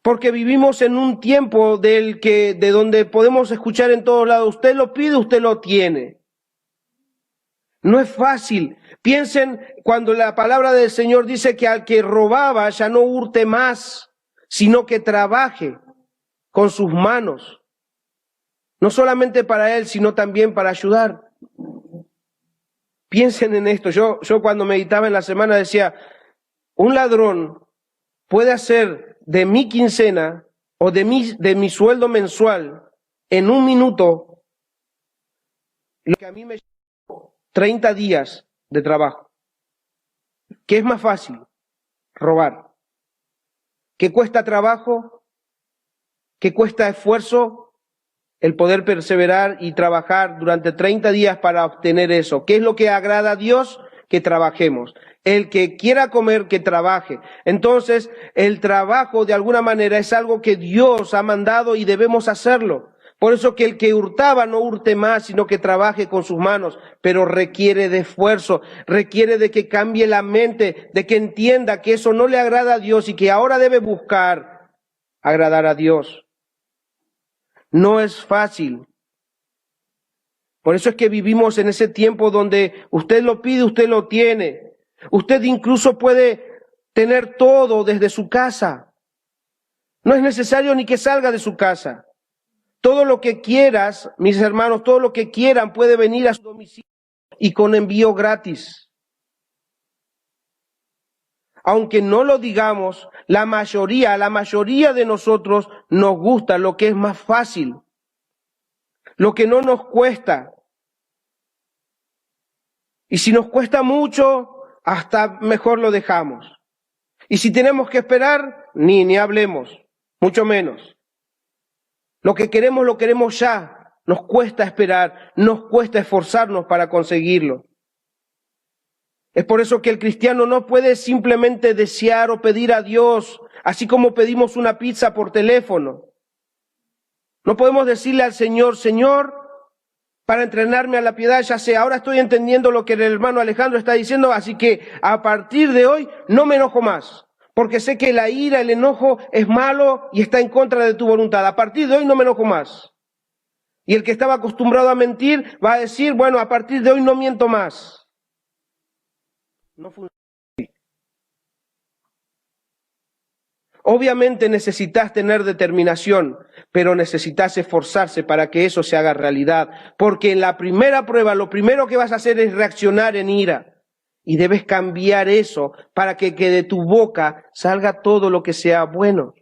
porque vivimos en un tiempo de donde podemos escuchar en todos lados: usted lo pide, usted lo tiene. No es fácil. Piensen cuando la palabra del Señor dice que al que robaba ya no hurte más, sino que trabaje con sus manos. No solamente para él, sino también para ayudar. Piensen en esto. Yo cuando meditaba en la semana decía, un ladrón puede hacer de mi quincena o de mi sueldo mensual en un minuto lo que a mí me llevó 30 días de trabajo. ¿Qué es más fácil? Robar. ¿Qué cuesta trabajo? ¿Qué cuesta esfuerzo? El poder perseverar y trabajar durante 30 días para obtener eso. ¿Qué es lo que agrada a Dios? Que trabajemos. El que quiera comer, que trabaje. Entonces, el trabajo de alguna manera es algo que Dios ha mandado y debemos hacerlo. Por eso que el que hurtaba no hurte más, sino que trabaje con sus manos, pero requiere de esfuerzo, requiere de que cambie la mente, de que entienda que eso no le agrada a Dios y que ahora debe buscar agradar a Dios. No es fácil. Por eso es que vivimos en ese tiempo donde usted lo pide, usted lo tiene. Usted incluso puede tener todo desde su casa. No es necesario ni que salga de su casa. Todo lo que quieras, mis hermanos, todo lo que quieran puede venir a su domicilio y con envío gratis. Aunque no lo digamos, la mayoría de nosotros nos gusta lo que es más fácil, lo que no nos cuesta. Y si nos cuesta mucho, hasta mejor lo dejamos. Y si tenemos que esperar, ni hablemos, mucho menos. Lo queremos ya. Nos cuesta esperar, nos cuesta esforzarnos para conseguirlo. Es por eso que el cristiano no puede simplemente desear o pedir a Dios, así como pedimos una pizza por teléfono. No podemos decirle al Señor, Señor, para entrenarme a la piedad, ya sé, ahora estoy entendiendo lo que el hermano Alejandro está diciendo, así que a partir de hoy no me enojo más, porque sé que la ira, el enojo es malo y está en contra de tu voluntad. A partir de hoy no me enojo más. Y el que estaba acostumbrado a mentir va a decir, bueno, a partir de hoy no miento más. No funciona así. Obviamente necesitas tener determinación, pero necesitas esforzarse para que eso se haga realidad. Porque en la primera prueba, lo primero que vas a hacer es reaccionar en ira. Y debes cambiar eso para que de tu boca salga todo lo que sea bueno.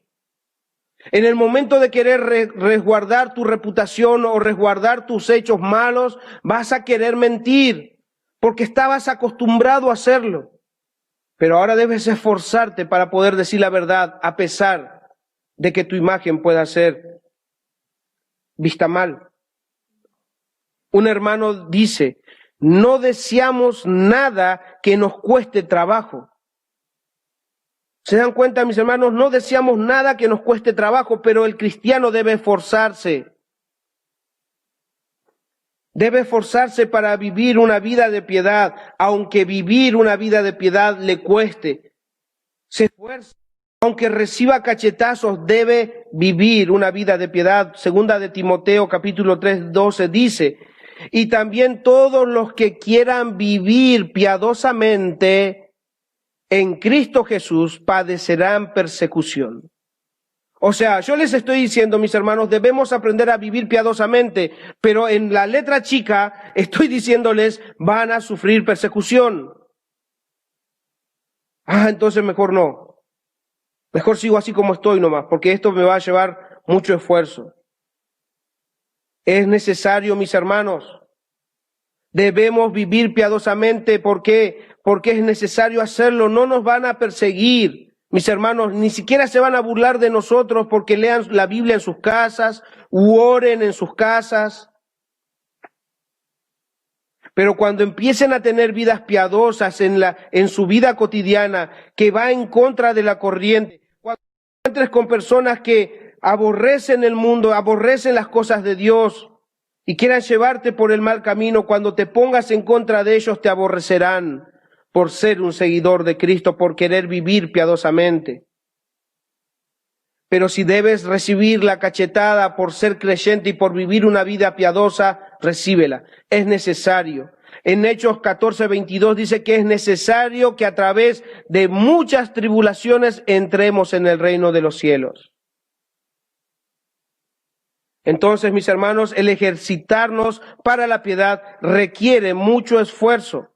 En el momento de querer resguardar tu reputación o resguardar tus hechos malos, vas a querer mentir, porque estabas acostumbrado a hacerlo. Pero ahora debes esforzarte para poder decir la verdad, a pesar de que tu imagen pueda ser vista mal. Un hermano dice, no deseamos nada que nos cueste trabajo. ¿Se dan cuenta, mis hermanos? No deseamos nada que nos cueste trabajo, pero el cristiano debe esforzarse. Debe esforzarse para vivir una vida de piedad, aunque vivir una vida de piedad le cueste. Se esfuerza, aunque reciba cachetazos, debe vivir una vida de piedad. Segunda de Timoteo, capítulo 3:12 dice, y también todos los que quieran vivir piadosamente en Cristo Jesús padecerán persecución. O sea, yo les estoy diciendo, mis hermanos, debemos aprender a vivir piadosamente, pero en la letra chica estoy diciéndoles, van a sufrir persecución. Entonces mejor no. Mejor sigo así como estoy nomás, porque esto me va a llevar mucho esfuerzo. Es necesario, mis hermanos, debemos vivir piadosamente. ¿Por qué? Porque es necesario hacerlo. No nos van a perseguir, mis hermanos, ni siquiera se van a burlar de nosotros porque lean la Biblia en sus casas u oren en sus casas. Pero cuando empiecen a tener vidas piadosas en su vida cotidiana, que va en contra de la corriente, cuando entres con personas que aborrecen el mundo, aborrecen las cosas de Dios y quieran llevarte por el mal camino, cuando te pongas en contra de ellos te aborrecerán por ser un seguidor de Cristo, por querer vivir piadosamente. Pero si debes recibir la cachetada por ser creyente y por vivir una vida piadosa, recíbela. Es necesario. En Hechos 14:22 dice que es necesario que a través de muchas tribulaciones entremos en el reino de los cielos. Entonces, mis hermanos, el ejercitarnos para la piedad requiere mucho esfuerzo.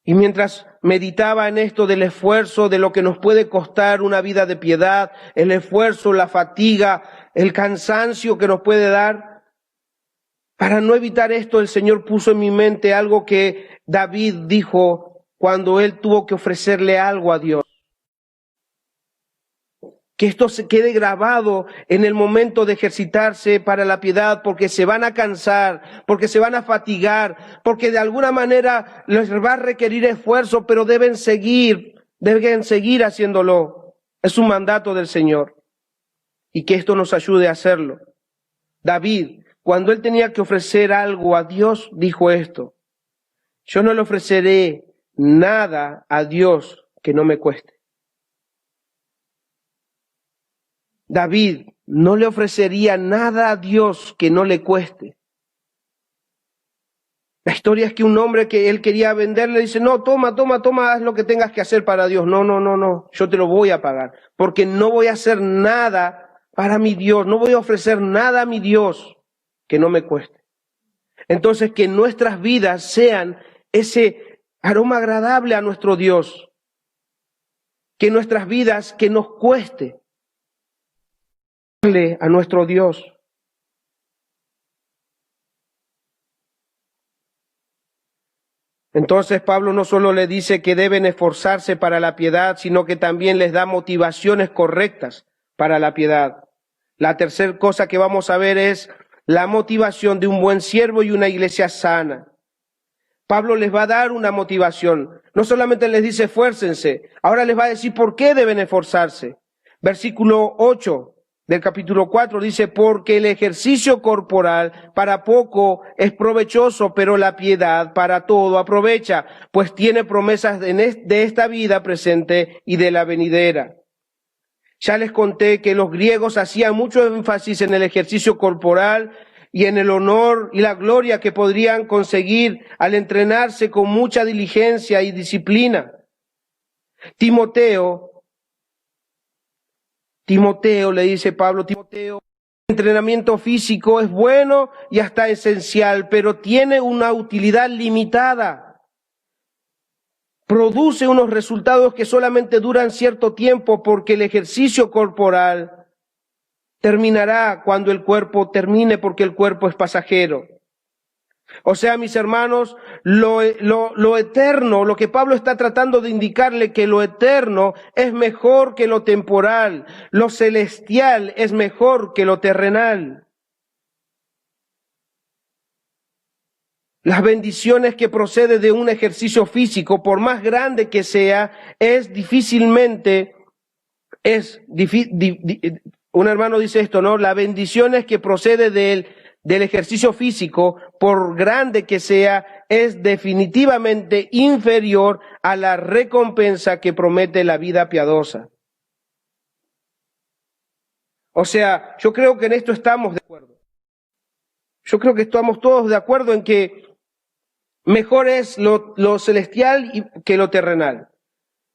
Y mientras meditaba en esto del esfuerzo, de lo que nos puede costar una vida de piedad, el esfuerzo, la fatiga, el cansancio que nos puede dar, para no evitar esto, el Señor puso en mi mente algo que David dijo cuando él tuvo que ofrecerle algo a Dios. Que esto se quede grabado en el momento de ejercitarse para la piedad, porque se van a cansar, porque se van a fatigar, porque de alguna manera les va a requerir esfuerzo, pero deben seguir haciéndolo. Es un mandato del Señor. Y que esto nos ayude a hacerlo. David, cuando él tenía que ofrecer algo a Dios, dijo esto: yo no le ofreceré nada a Dios que no me cueste. David no le ofrecería nada a Dios que no le cueste. La historia es que un hombre que él quería vender le dice, no, toma, haz lo que tengas que hacer para Dios. No, yo te lo voy a pagar, porque no voy a hacer nada para mi Dios, no voy a ofrecer nada a mi Dios que no me cueste. Entonces, que nuestras vidas sean ese aroma agradable a nuestro Dios. Que nuestras vidas, que nos cueste a nuestro Dios. Entonces Pablo no solo le dice que deben esforzarse para la piedad, sino que también les da motivaciones correctas para la piedad. La tercera cosa que vamos a ver es la motivación de un buen siervo y una iglesia sana. Pablo les va a dar una motivación. No solamente les dice esfuércense, ahora les va a decir por qué deben esforzarse. Versículo 8 del capítulo 4 dice, porque el ejercicio corporal para poco es provechoso, pero la piedad para todo aprovecha, pues tiene promesas de esta vida presente y de la venidera. Ya les conté que los griegos hacían mucho énfasis en el ejercicio corporal y en el honor y la gloria que podrían conseguir al entrenarse con mucha diligencia y disciplina. Timoteo, le dice Pablo, Timoteo, el entrenamiento físico es bueno y hasta esencial, pero tiene una utilidad limitada. Produce unos resultados que solamente duran cierto tiempo, porque el ejercicio corporal terminará cuando el cuerpo termine, porque el cuerpo es pasajero. O sea, mis hermanos, lo eterno, lo que Pablo está tratando de indicarle, que lo eterno es mejor que lo temporal, lo celestial es mejor que lo terrenal. Las bendiciones que proceden de un ejercicio físico, por más grande que sea, un hermano dice esto, ¿no? Las bendiciones que procede del ejercicio físico, por grande que sea, es definitivamente inferior a la recompensa que promete la vida piadosa. O sea, yo creo que en esto estamos de acuerdo. Yo creo que estamos todos de acuerdo en que mejor es lo celestial que lo terrenal.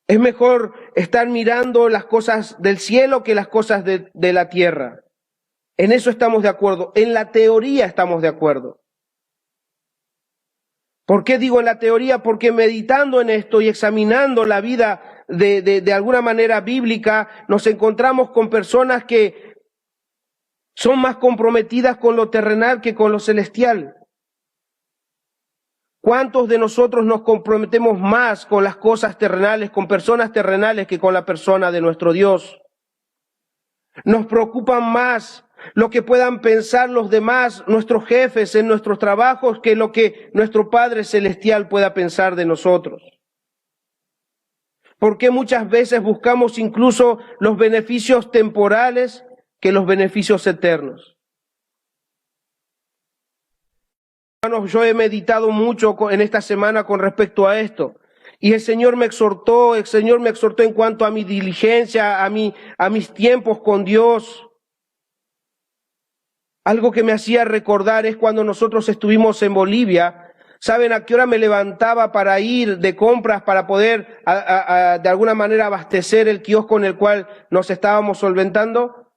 Es mejor estar mirando las cosas del cielo que las cosas de la tierra. En eso estamos de acuerdo. En la teoría estamos de acuerdo. ¿Por qué digo en la teoría? Porque meditando en esto y examinando la vida de alguna manera bíblica, nos encontramos con personas que son más comprometidas con lo terrenal que con lo celestial. ¿Cuántos de nosotros nos comprometemos más con las cosas terrenales, con personas terrenales, que con la persona de nuestro Dios? Nos preocupan más lo que puedan pensar los demás, nuestros jefes en nuestros trabajos, que lo que nuestro Padre Celestial pueda pensar de nosotros. ¿Por qué muchas veces buscamos incluso los beneficios temporales que los beneficios eternos? Hermanos, yo he meditado mucho en esta semana con respecto a esto. Y el Señor me exhortó en cuanto a mi diligencia, a mis tiempos con Dios. Algo que me hacía recordar es cuando nosotros estuvimos en Bolivia. ¿Saben a qué hora me levantaba para ir de compras, para poder de alguna manera abastecer el kiosco en el cual nos estábamos solventando?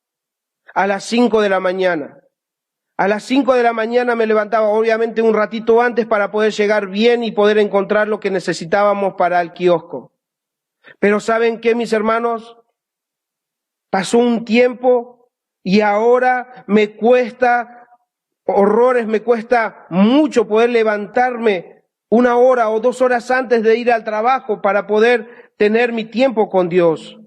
A las 5 de la mañana. A las 5 de la mañana me levantaba, obviamente un ratito antes, para poder llegar bien y poder encontrar lo que necesitábamos para el kiosco. Pero ¿saben qué, mis hermanos? Pasó un tiempo y ahora me cuesta horrores, me cuesta mucho poder levantarme 1 hora o 2 horas antes de ir al trabajo para poder tener mi tiempo con Dios.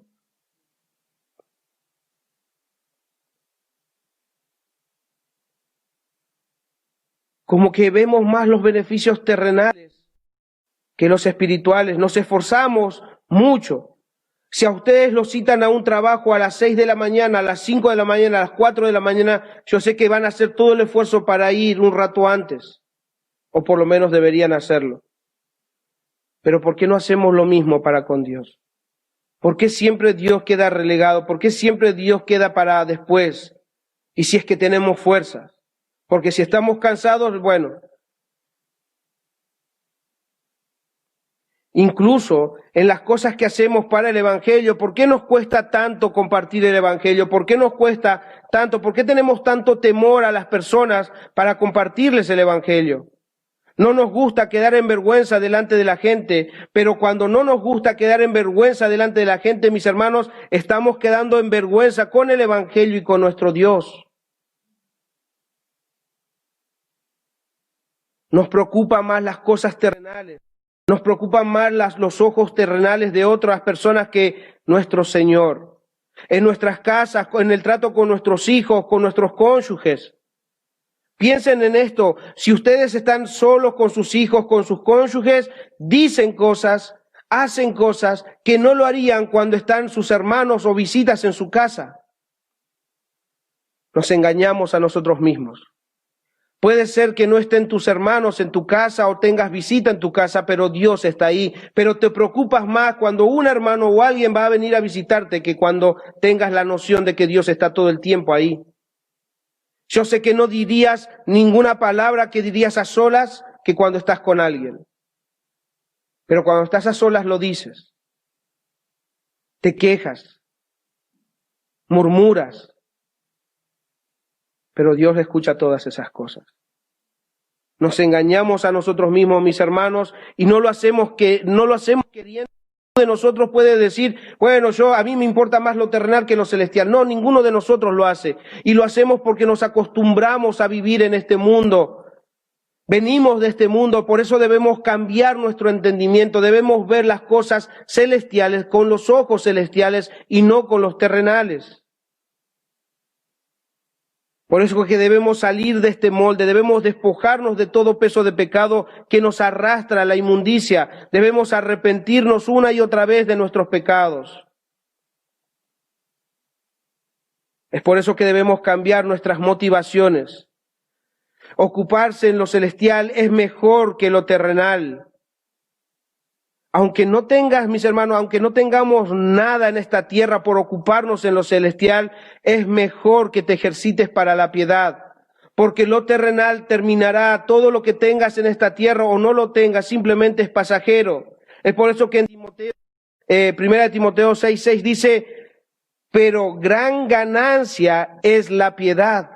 Como que vemos más los beneficios terrenales que los espirituales. Nos esforzamos mucho. Si a ustedes los citan a un trabajo a las 6 de la mañana, a las 5 de la mañana, a las 4 de la mañana, yo sé que van a hacer todo el esfuerzo para ir un rato antes, o por lo menos deberían hacerlo. Pero ¿por qué no hacemos lo mismo para con Dios? ¿Por qué siempre Dios queda relegado? ¿Por qué siempre Dios queda para después? Y si es que tenemos fuerzas. Porque si estamos cansados, bueno. Incluso en las cosas que hacemos para el Evangelio, ¿por qué nos cuesta tanto compartir el Evangelio? ¿Por qué nos cuesta tanto? ¿Por qué tenemos tanto temor a las personas para compartirles el Evangelio? No nos gusta quedar en vergüenza delante de la gente, pero cuando no nos gusta quedar en vergüenza delante de la gente, mis hermanos, estamos quedando en vergüenza con el Evangelio y con nuestro Dios. Nos preocupan más las cosas terrenales, nos preocupan más los ojos terrenales de otras personas que nuestro Señor. En nuestras casas, en el trato con nuestros hijos, con nuestros cónyuges. Piensen en esto, si ustedes están solos con sus hijos, con sus cónyuges, dicen cosas, hacen cosas que no lo harían cuando están sus hermanos o visitas en su casa. Nos engañamos a nosotros mismos. Puede ser que no estén tus hermanos en tu casa o tengas visita en tu casa, pero Dios está ahí. Pero te preocupas más cuando un hermano o alguien va a venir a visitarte que cuando tengas la noción de que Dios está todo el tiempo ahí. Yo sé que no dirías ninguna palabra que dirías a solas que cuando estás con alguien. Pero cuando estás a solas lo dices. te quejas, murmuras, pero Dios escucha todas esas cosas. Nos engañamos a nosotros mismos, mis hermanos, y no lo hacemos queriendo. De nosotros puede decir, bueno, a mí me importa más lo terrenal que lo celestial. No, ninguno de nosotros lo hace. Y lo hacemos porque nos acostumbramos a vivir en este mundo. Venimos de este mundo, por eso debemos cambiar nuestro entendimiento. Debemos ver las cosas celestiales con los ojos celestiales y no con los terrenales. Por eso es que debemos salir de este molde, debemos despojarnos de todo peso de pecado que nos arrastra a la inmundicia. Debemos arrepentirnos una y otra vez de nuestros pecados. Es por eso que debemos cambiar nuestras motivaciones. Ocuparse en lo celestial es mejor que lo terrenal. Aunque no tengas, mis hermanos, aunque no tengamos nada en esta tierra por ocuparnos en lo celestial, es mejor que te ejercites para la piedad. Porque lo terrenal terminará, todo lo que tengas en esta tierra o no lo tengas, simplemente es pasajero. Es por eso que en Timoteo, 1 Timoteo 6:6 dice, pero gran ganancia es la piedad.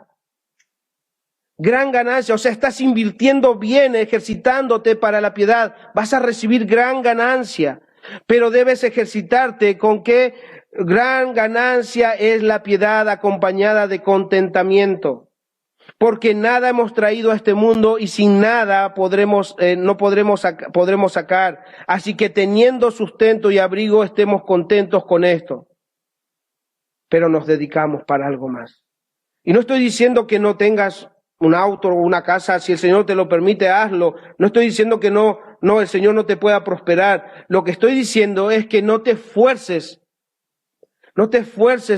Gran ganancia, o sea, estás invirtiendo bien, ejercitándote para la piedad, vas a recibir gran ganancia, pero debes ejercitarte con que gran ganancia es la piedad acompañada de contentamiento, porque nada hemos traído a este mundo y sin nada no podremos sacar, así que teniendo sustento y abrigo estemos contentos con esto, pero nos dedicamos para algo más. Y no estoy diciendo que no tengas un auto o una casa, si el Señor te lo permite, hazlo. No estoy diciendo que el Señor no te pueda prosperar. Lo que estoy diciendo es que no te esfuerces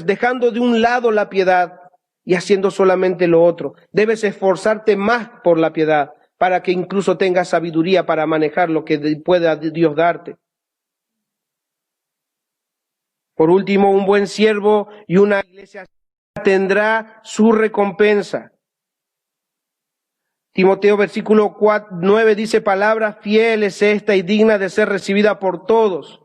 dejando de un lado la piedad y haciendo solamente lo otro. Debes esforzarte más por la piedad para que incluso tengas sabiduría para manejar lo que pueda Dios darte. Por último, un buen siervo y una iglesia tendrá su recompensa. Timoteo versículo 9 dice, palabra fiel es esta y digna de ser recibida por todos.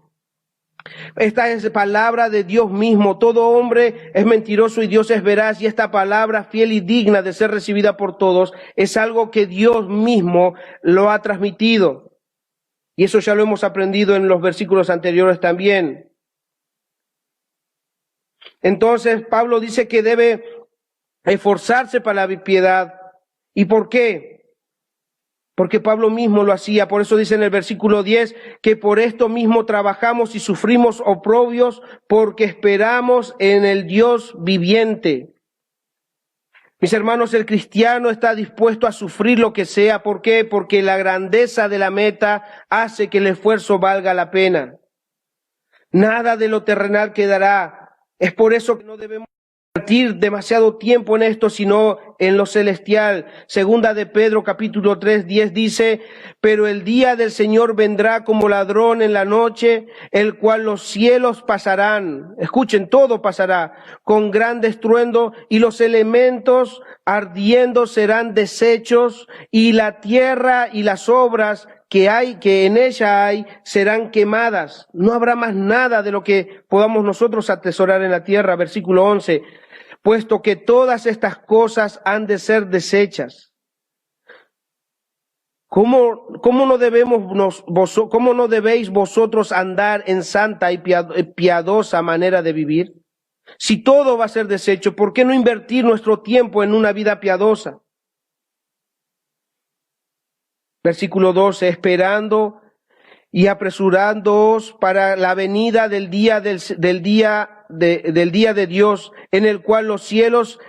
Esta es palabra de Dios mismo. Todo hombre es mentiroso y Dios es veraz, y esta palabra fiel y digna de ser recibida por todos es algo que Dios mismo lo ha transmitido. Y eso ya lo hemos aprendido en los versículos anteriores también. Entonces Pablo dice que debe esforzarse para la piedad. ¿Y por qué? Porque Pablo mismo lo hacía. Por eso dice en el versículo 10 que por esto mismo trabajamos y sufrimos oprobios porque esperamos en el Dios viviente. Mis hermanos, el cristiano está dispuesto a sufrir lo que sea. ¿Por qué? Porque la grandeza de la meta hace que el esfuerzo valga la pena. Nada de lo terrenal quedará. Es por eso que no debemos invertir demasiado tiempo en esto, sino en lo celestial. Segunda de Pedro, capítulo 3:10 dice, pero el día del Señor vendrá como ladrón en la noche, el cual los cielos pasarán. Escuchen, todo pasará con gran estruendo y los elementos ardiendo serán deshechos y la tierra y las obras que en ella hay, serán quemadas. No habrá más nada de lo que podamos nosotros atesorar en la tierra. Versículo 11. Puesto que todas estas cosas han de ser deshechas. ¿Cómo no debéis vosotros andar en santa y piadosa manera de vivir? Si todo va a ser deshecho, ¿por qué no invertir nuestro tiempo en una vida piadosa? Versículo 12, esperando y apresurándoos para la venida del día de Dios, en el cual los cielos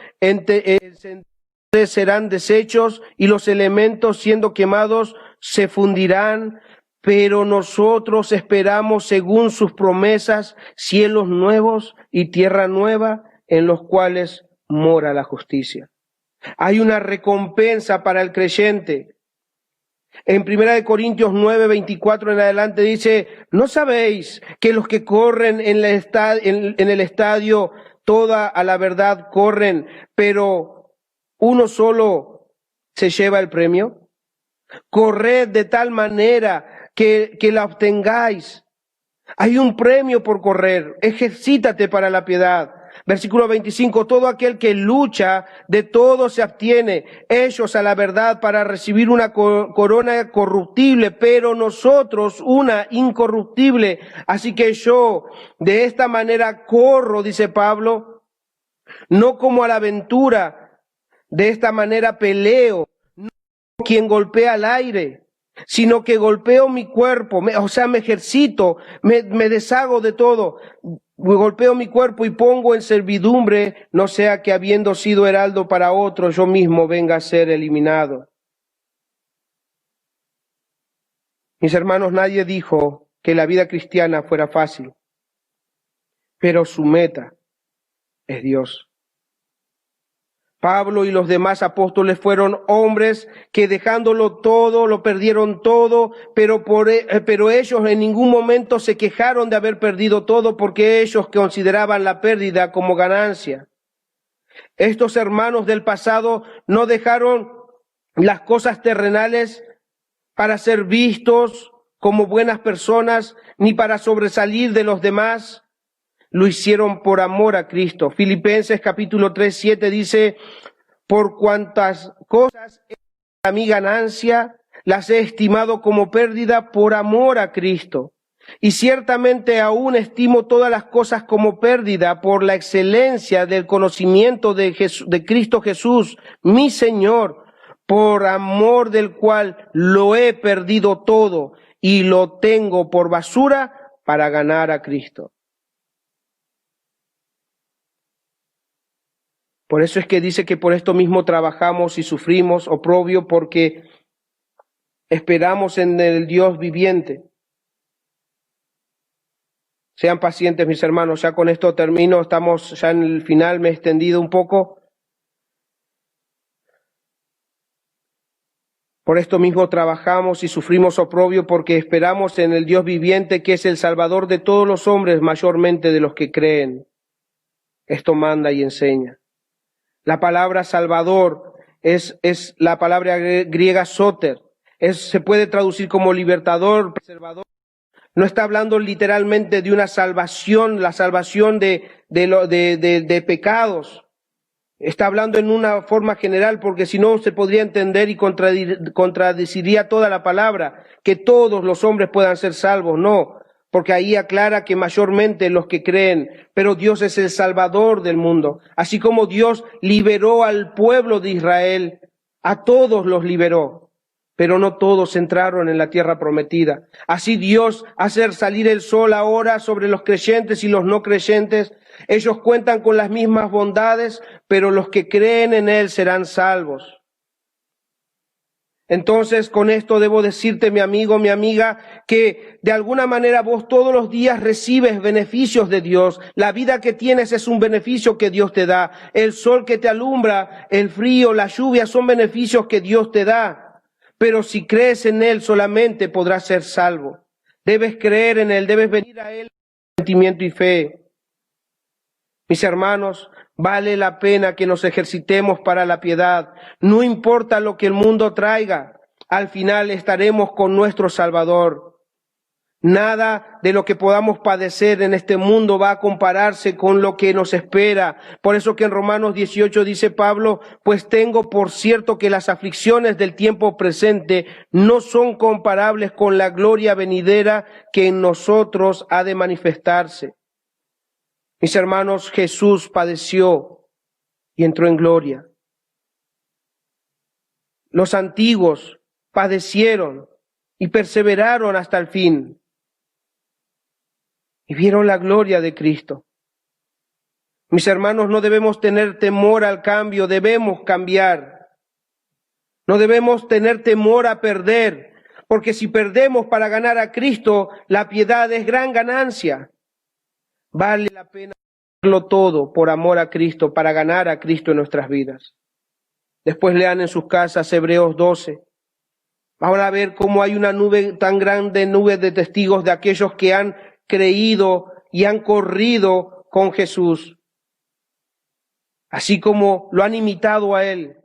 serán deshechos y los elementos siendo quemados se fundirán, pero nosotros esperamos según sus promesas cielos nuevos y tierra nueva en los cuales mora la justicia. Hay una recompensa para el creyente. En 1 Corintios 9:24 en adelante dice, ¿no sabéis que los que corren en el estadio, toda a la verdad corren, pero uno solo se lleva el premio? Corred de tal manera que la obtengáis. Hay un premio por correr. Ejercítate para la piedad. Versículo 25, todo aquel que lucha, de todo se abstiene. Ellos a la verdad para recibir una corona corruptible, pero nosotros una incorruptible. Así que yo de esta manera corro, dice Pablo, no como a la aventura, de esta manera peleo, no como quien golpea al aire, sino que golpeo mi cuerpo, me ejercito, me deshago de todo. Golpeo mi cuerpo y pongo en servidumbre, no sea que habiendo sido heraldo para otro, yo mismo venga a ser eliminado. Mis hermanos, nadie dijo que la vida cristiana fuera fácil, pero su meta es Dios. Pablo y los demás apóstoles fueron hombres que dejándolo todo, lo perdieron todo, pero ellos en ningún momento se quejaron de haber perdido todo porque ellos consideraban la pérdida como ganancia. Estos hermanos del pasado no dejaron las cosas terrenales para ser vistos como buenas personas ni para sobresalir de los demás. Lo hicieron por amor a Cristo. Filipenses capítulo 3:7 dice, por cuantas cosas a mi ganancia, las he estimado como pérdida por amor a Cristo. Y ciertamente aún estimo todas las cosas como pérdida por la excelencia del conocimiento de Cristo Jesús, mi Señor, por amor del cual lo he perdido todo y lo tengo por basura para ganar a Cristo. Por eso es que dice que por esto mismo trabajamos y sufrimos oprobio, porque esperamos en el Dios viviente. Sean pacientes, mis hermanos, ya con esto termino, estamos ya en el final, me he extendido un poco. Por esto mismo trabajamos y sufrimos oprobio, porque esperamos en el Dios viviente, que es el Salvador de todos los hombres, mayormente de los que creen. Esto manda y enseña. La palabra Salvador es la palabra griega soter. Se puede traducir como libertador, preservador. No está hablando literalmente de una salvación, la salvación de pecados. Está hablando en una forma general, porque si no se podría entender y contradeciría toda la palabra, que todos los hombres puedan ser salvos. No, porque ahí aclara que mayormente los que creen, pero Dios es el Salvador del mundo. Así como Dios liberó al pueblo de Israel, a todos los liberó, pero no todos entraron en la tierra prometida. Así Dios hace salir el sol ahora sobre los creyentes y los no creyentes. Ellos cuentan con las mismas bondades, pero los que creen en Él serán salvos. Entonces, con esto debo decirte, mi amigo, mi amiga, que de alguna manera vos todos los días recibes beneficios de Dios. La vida que tienes es un beneficio que Dios te da. El sol que te alumbra, el frío, la lluvia son beneficios que Dios te da. Pero si crees en Él solamente podrás ser salvo. Debes creer en Él, debes venir a Él con sentimiento y fe. Mis hermanos, vale la pena que nos ejercitemos para la piedad. No importa lo que el mundo traiga, al final estaremos con nuestro Salvador. Nada de lo que podamos padecer en este mundo va a compararse con lo que nos espera. Por eso que en Romanos 18 dice Pablo, pues tengo por cierto que las aflicciones del tiempo presente no son comparables con la gloria venidera que en nosotros ha de manifestarse. Mis hermanos, Jesús padeció y entró en gloria. Los antiguos padecieron y perseveraron hasta el fin y vieron la gloria de Cristo. Mis hermanos, no debemos tener temor al cambio, debemos cambiar. No debemos tener temor a perder, porque si perdemos para ganar a Cristo, la piedad es gran ganancia. Vale la pena hacerlo todo por amor a Cristo, para ganar a Cristo en nuestras vidas. Después lean en sus casas Hebreos 12. Van a ver cómo hay una nube tan grande, nube de testigos de aquellos que han creído y han corrido con Jesús, así como lo han imitado a Él.